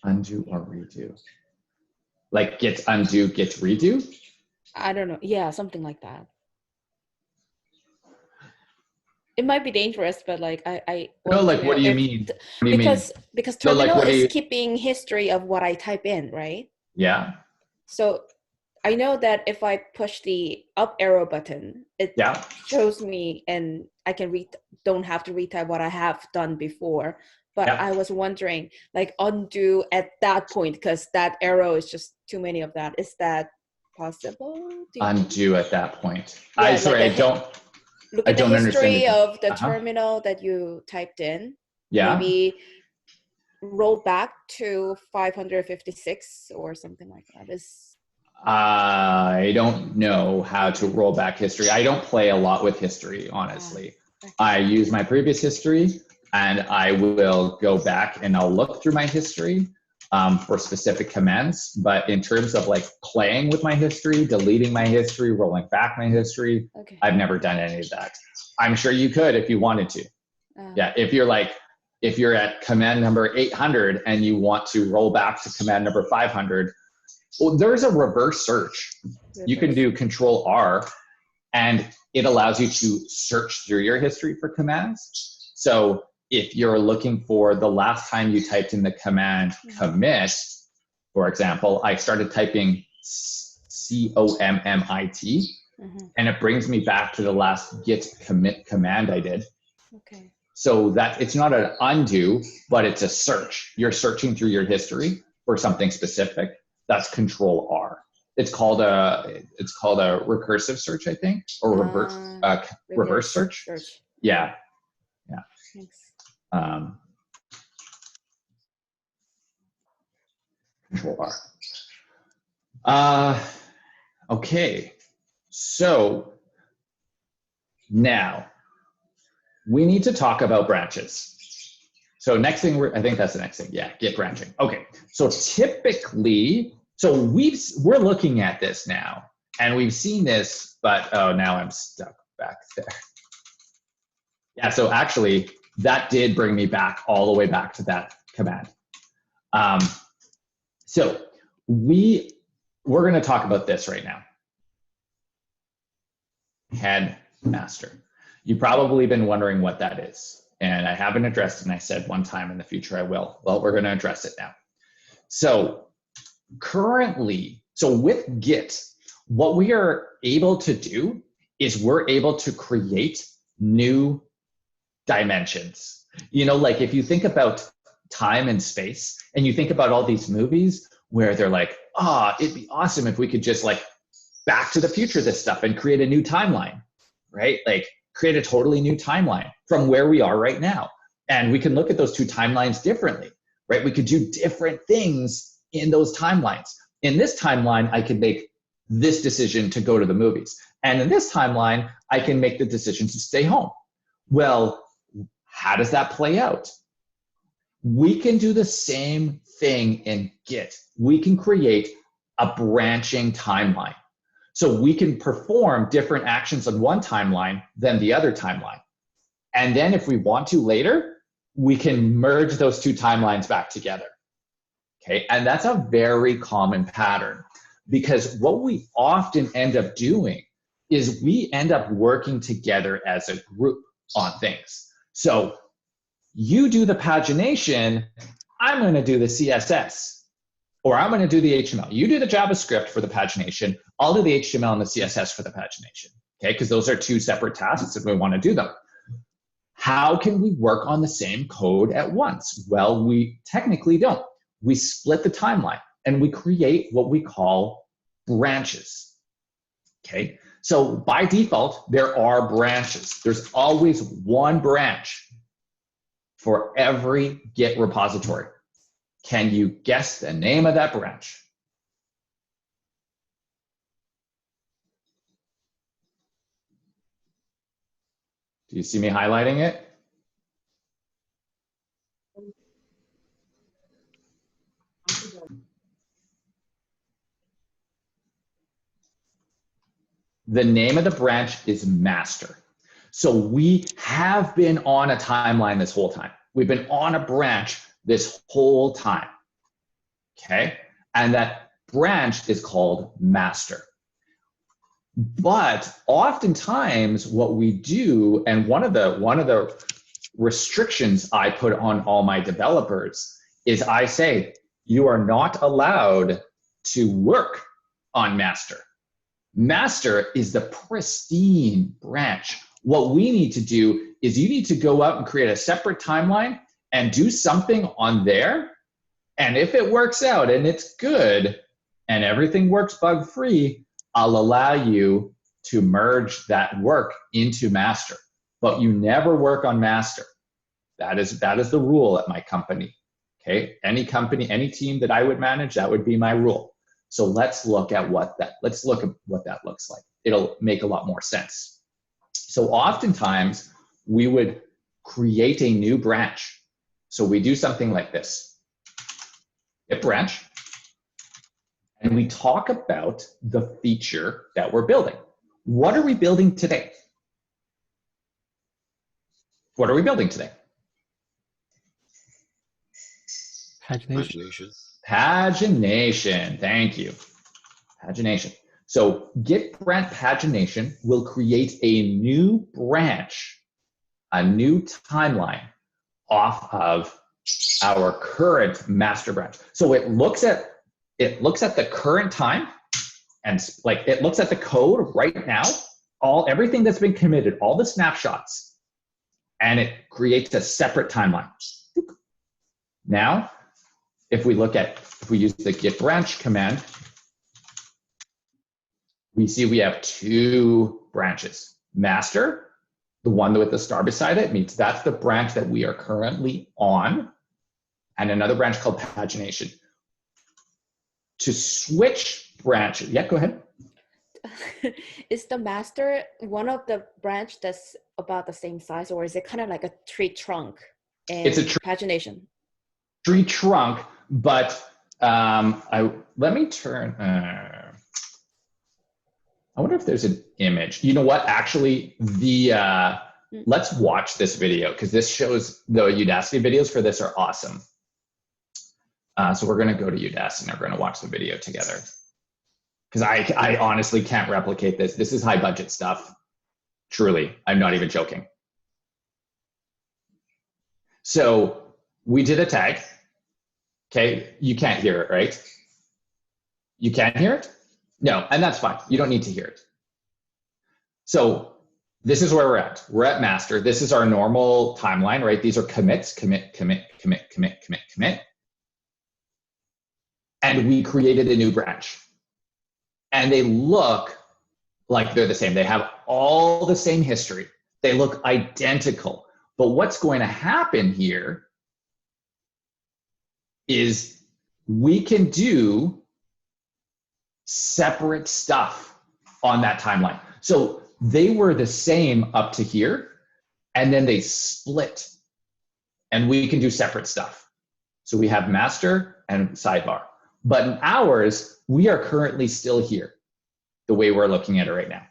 Undo or redo. Like git undo, git redo? I don't know. Yeah, something like that. It might be dangerous, but like I No, want like to what know do you if mean? What do you mean? because No, like terminal what do is you? keeping history of what I type in, right? Yeah, So I know that if I push the up arrow button, it yeah. shows me, and I can don't have to retype what I have done before. But Yeah. I was wondering, like undo at that point, because that arrow is just too many of that. Is that possible? Do you think? Undo at that point. Yeah, I like sorry, I don't. look I at the don't understand history it. of the Uh-huh. terminal that you typed in. Yeah. Maybe roll back to 556 or something like that. I don't know how to roll back history. I don't play a lot with history, honestly. Okay. I use my previous history and I will go back and I'll look through my history for specific commands. But in terms of like playing with my history, deleting my history, rolling back my history, Okay. I've never done any of that. I'm sure you could if you wanted to. Yeah, if you're at command number 800 and you want to roll back to command number 500, well, there's a reverse search. You can do Control R and it allows you to search through your history for commands. So if you're looking for the last time you typed in the command commit, for example, I started typing COMMIT and it brings me back to the last git commit command I did. Okay. So that it's not an undo, but it's a search. You're searching through your history for something specific. That's Control R. It's called a recursive search, I think, or reverse search. Yeah. Yeah. Thanks. Control R. Okay. So now we need to talk about branches. So next thing, I think that's the next thing. Yeah, git branching. Okay. So typically, we're looking at this now, and we've seen this, but oh, now I'm stuck back there. Yeah, so actually, that did bring me back all the way back to that command. So we're going to talk about this right now. Headmaster. You've probably been wondering what that is, and I haven't addressed it, and I said one time in the future I will. Well, we're going to address it now. So currently, with Git, what we are able to do is we're able to create new dimensions. You know, like if you think about time and space and you think about all these movies where they're like, it'd be awesome if we could just like Back to the Future this stuff and create a new timeline, right? Like create a totally new timeline from where we are right now. And we can look at those two timelines differently, right? We could do different things in those timelines. In this timeline, I could make this decision to go to the movies. And in this timeline, I can make the decision to stay home. Well, how does that play out? We can do the same thing in Git. We can create a branching timeline. So we can perform different actions on one timeline than the other timeline. And then if we want to later, we can merge those two timelines back together. Okay, and that's a very common pattern because what we often end up doing is we end up working together as a group on things. So you do the pagination, I'm going to do the CSS, or I'm going to do the HTML. You do the JavaScript for the pagination, I'll do the HTML and the CSS for the pagination, okay? Because those are two separate tasks if we want to do them. How can we work on the same code at once? Well, we technically don't. We split the timeline and we create what we call branches, okay? So by default, there are branches. There's always one branch for every Git repository. Can you guess the name of that branch? Do you see me highlighting it? The name of the branch is master. So we have been on a timeline this whole time. We've been on a branch this whole time, okay? And that branch is called master. But oftentimes what we do, and one of the restrictions I put on all my developers is I say, you are not allowed to work on master. Master is the pristine branch. What we need to do is you need to go out and create a separate timeline and do something on there. And if it works out and it's good and everything works bug-free, I'll allow you to merge that work into master. But you never work on master. That is the rule at my company. Okay, any company, any team that I would manage, that would be my rule. So let's look at what that looks like. It'll make a lot more sense. So oftentimes we would create a new branch. So we do something like this. Get branch, and we talk about the feature that we're building. What are we building today? What are we building today? Pagination. Pagination, thank you. Pagination. So Git branch pagination will create a new branch, a new timeline off of our current master branch. So it looks at the current time, and like it looks at the code right now, everything that's been committed, all the snapshots, and it creates a separate timeline. Now, if we use the git branch command, we see we have two branches. Master, the one with the star beside it, means that's the branch that we are currently on, and another branch called pagination. To switch branches, yeah, go ahead. Is the master one of the branch that's about the same size, or is it kind of like a tree trunk? And it's a pagination. Tree trunk, but let me turn. I wonder if there's an image. You know what? Actually, let's watch this video because this shows the Udacity videos for this are awesome. So we're going to go to Udacity and we're going to watch the video together because I honestly can't replicate this. This is high budget stuff. Truly, I'm not even joking. So we did a tag. Okay, you can't hear it, right? You can't hear it? No, and that's fine. You don't need to hear it. So this is where we're at. We're at master. This is our normal timeline, right? These are commits, commit, commit, commit, commit, commit, commit. And we created a new branch. And they look like they're the same. They have all the same history. They look identical. But what's going to happen here is we can do separate stuff on that timeline. So they were the same up to here, and then they split, and we can do separate stuff. So we have master and sidebar. But in ours, we are currently still here, the way we're looking at it right now.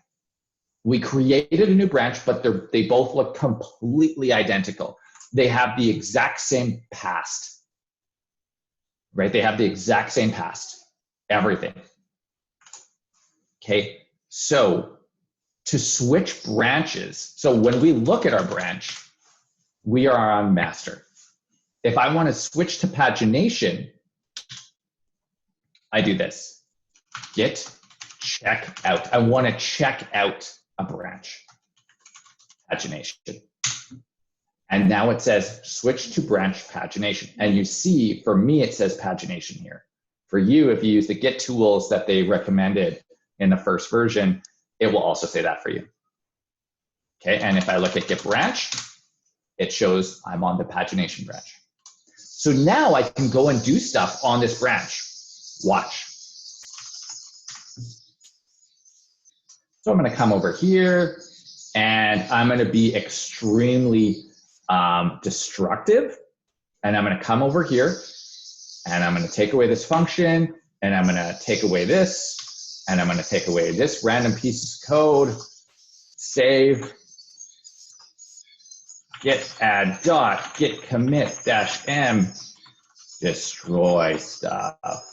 We created a new branch, but they both look completely identical. They have the exact same past, right? They have the exact same past, everything. Okay, so to switch branches, so when we look at our branch, we are on master. If I want to switch to pagination, I do this, git check out. I want to check out a branch, pagination. And now it says switch to branch pagination. And you see, for me, it says pagination here. For you, if you use the Git tools that they recommended in the first version, it will also say that for you. Okay, and if I look at git branch, it shows I'm on the pagination branch. So now I can go and do stuff on this branch. Watch. So I'm going to come over here and I'm going to be extremely destructive. And I'm going to come over here and I'm going to take away this function and I'm going to take away this and I'm going to take away this random piece of code, save, git add dot, git commit dash m, destroy stuff.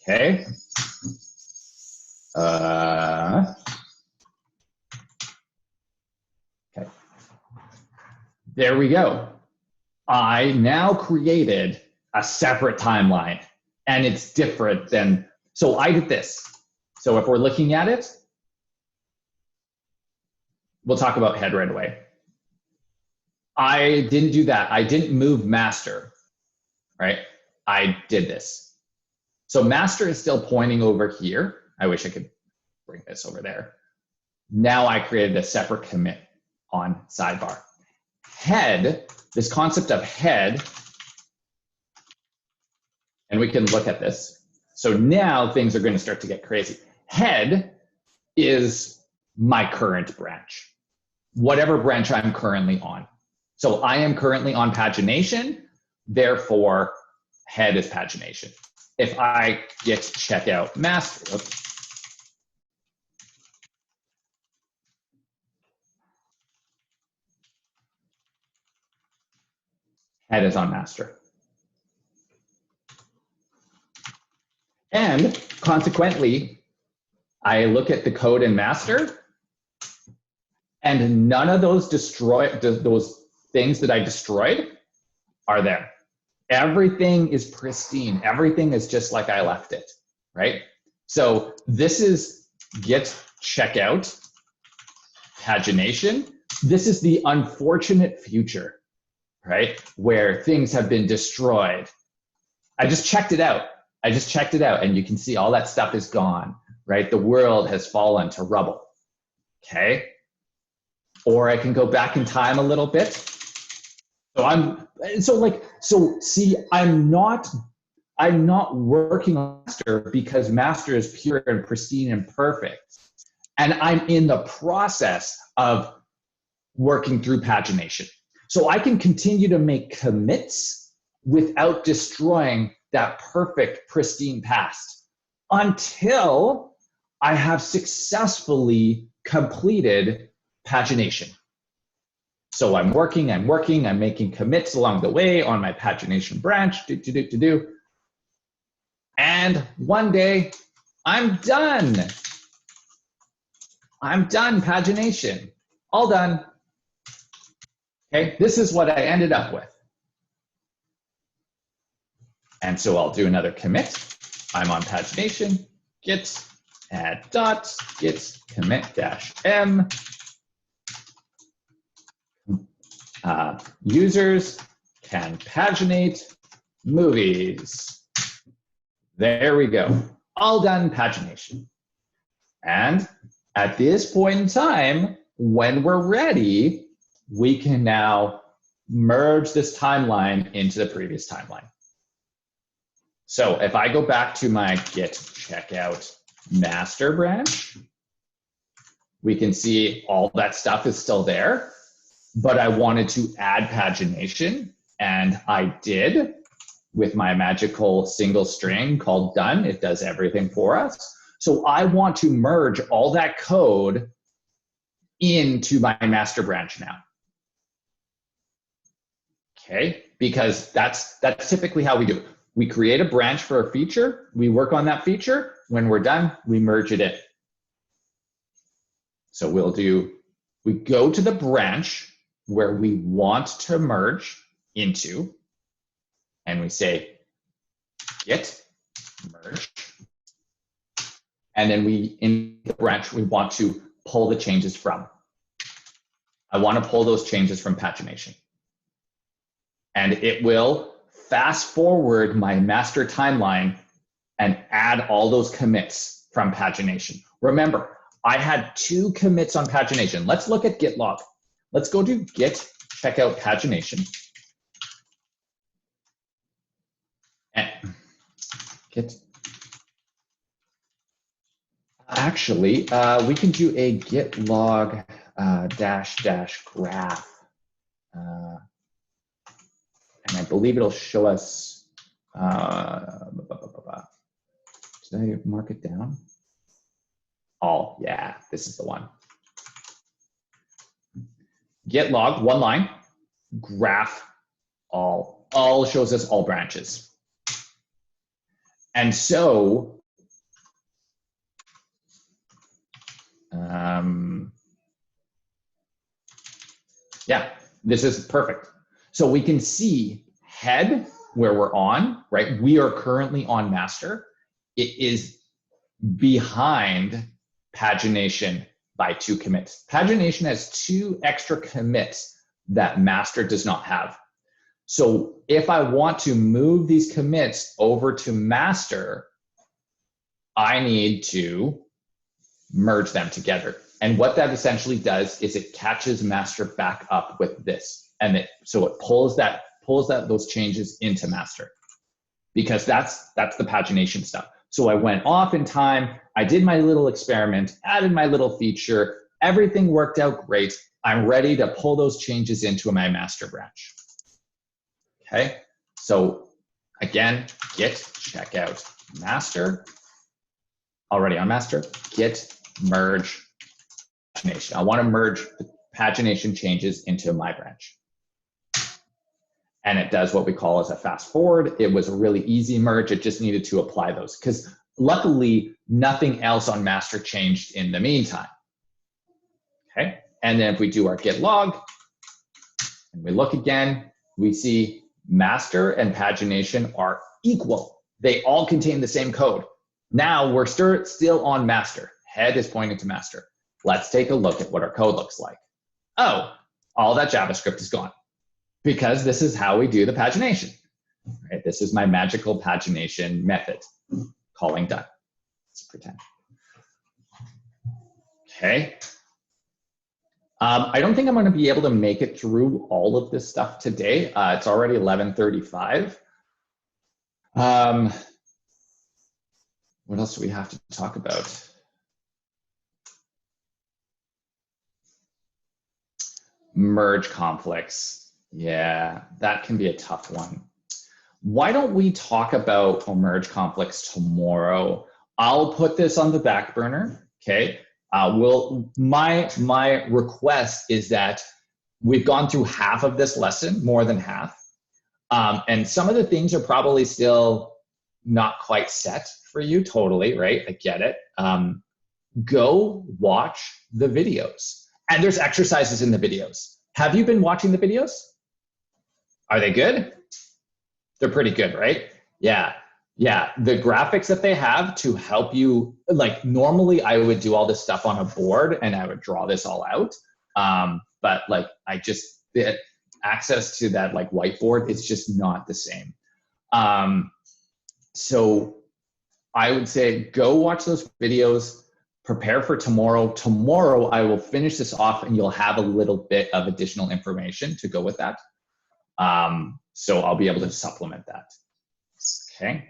Okay. Okay. There we go. I now created a separate timeline, and it's different than, so I did this. So if we're looking at it, we'll talk about head right away. I didn't do that. I didn't move master, right? I did this. So master is still pointing over here. I wish I could bring this over there. Now I created a separate commit on sidebar. Head, this concept of head, and we can look at this. So now things are going to start to get crazy. Head is my current branch, whatever branch I'm currently on. So I am currently on pagination, therefore head is pagination. If I git checkout master, head is on master. And consequently, I look at the code in master, and none of those those things that I destroyed are there. Everything is pristine. Everything is just like I left it, right? So this is git checkout pagination. This is the unfortunate future, right? Where things have been destroyed. I just checked it out. And you can see all that stuff is gone, right? The world has fallen to rubble, okay? Or I can go back in time a little bit. So see, I'm not working on master because master is pure and pristine and perfect. And I'm in the process of working through pagination. So I can continue to make commits without destroying that perfect, pristine past until I have successfully completed pagination. So I'm working, I'm making commits along the way on my pagination branch, and one day I'm done. I'm done pagination, all done. Okay, this is what I ended up with. And so I'll do another commit. I'm on pagination, git add dot, git commit dash m. Users can paginate movies. There we go. All done pagination. And at this point in time, when we're ready, we can now merge this timeline into the previous timeline. So if I go back to my git checkout master branch, we can see all that stuff is still there, but I wanted to add pagination, and I did with my magical single string called done. It does everything for us. So I want to merge all that code into my master branch now. Okay, because that's typically how we do it. We create a branch for a feature, we work on that feature, when we're done, we merge it in. So we go to the branch where we want to merge into, and we say git merge, and then in the branch we want to pull the changes from. I want to pull those changes from pagination. And it will fast forward my master timeline and add all those commits from pagination. Remember, I had 2 commits on pagination. Let's look at git log. Let's go to git checkout pagination. And git. Actually, we can do a git log -- graph. And I believe it'll show us, did I mark it down? All, yeah, this is the one. Git log, 1 line, graph all shows us all branches. And so, yeah, this is perfect. So we can see head where we're on, right? We are currently on master. It is behind pagination by 2 commits. Pagination has 2 extra commits that master does not have. So if I want to move these commits over to master, I need to merge them together. And what that essentially does is it catches master back up with this. And so it pulls those changes into master, because that's the pagination stuff. So I went off in time, I did my little experiment, added my little feature, everything worked out great. I'm ready to pull those changes into my master branch. Okay, so again, git checkout master, already on master, git merge pagination. I want to merge the pagination changes into my branch. And it does what we call as a fast forward. It was a really easy merge. It just needed to apply those, because luckily nothing else on master changed in the meantime. Okay, and then if we do our git log and we look again, we see master and pagination are equal. They all contain the same code. Now we're still on master. Head is pointing to master. Let's take a look at what our code looks like. Oh, all that JavaScript is gone, because this is how we do the pagination. Right? This is my magical pagination method, calling done. Let's pretend. Okay. I don't think I'm going to be able to make it through all of this stuff today. It's already 11:35. What else do we have to talk about? Merge conflicts. Yeah, that can be a tough one. Why don't we talk about merge conflicts tomorrow? I'll put this on the back burner, okay? My request is that we've gone through half of this lesson, more than half. And some of the things are probably still not quite set for you, totally, right? I get it. Go watch the videos. And there's exercises in the videos. Have you been watching the videos? Are they good? They're pretty good, right? Yeah. Yeah, the graphics that they have to help you, like normally I would do all this stuff on a board and I would draw this all out. But like the access to that like whiteboard, it's just not the same. So I would say go watch those videos, prepare for tomorrow. Tomorrow I will finish this off and you'll have a little bit of additional information to go with that. So I'll be able to supplement that. Okay.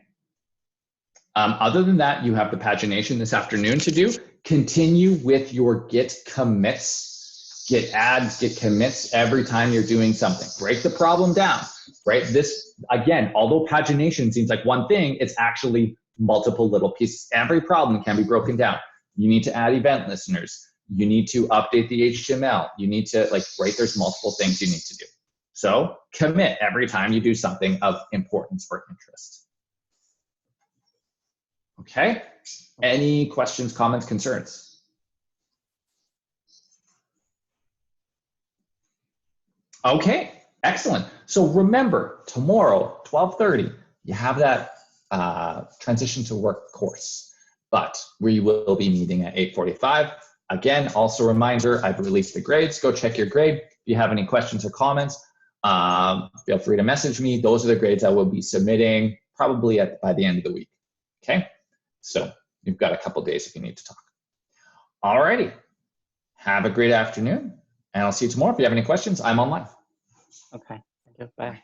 Other than that, you have the pagination this afternoon to do. Continue with your git commits, git adds, git commits every time you're doing something. Break the problem down, right? This, again, although pagination seems like one thing, it's actually multiple little pieces. Every problem can be broken down. You need to add event listeners. You need to update the HTML. You need to, right, there's multiple things you need to do. So commit every time you do something of importance or interest. Okay, any questions, comments, concerns? Okay, excellent. So remember, tomorrow, 12:30, you have that transition to work course, but we will be meeting at 8:45. Again, also a reminder, I've released the grades. Go check your grade. If you have any questions or comments, feel free to message me. Those are the grades I will be submitting probably by the end of the week, okay? So you've got a couple days if you need to talk. All righty. Have a great afternoon, and I'll see you tomorrow. If you have any questions, I'm online. Okay. Thank you. Bye.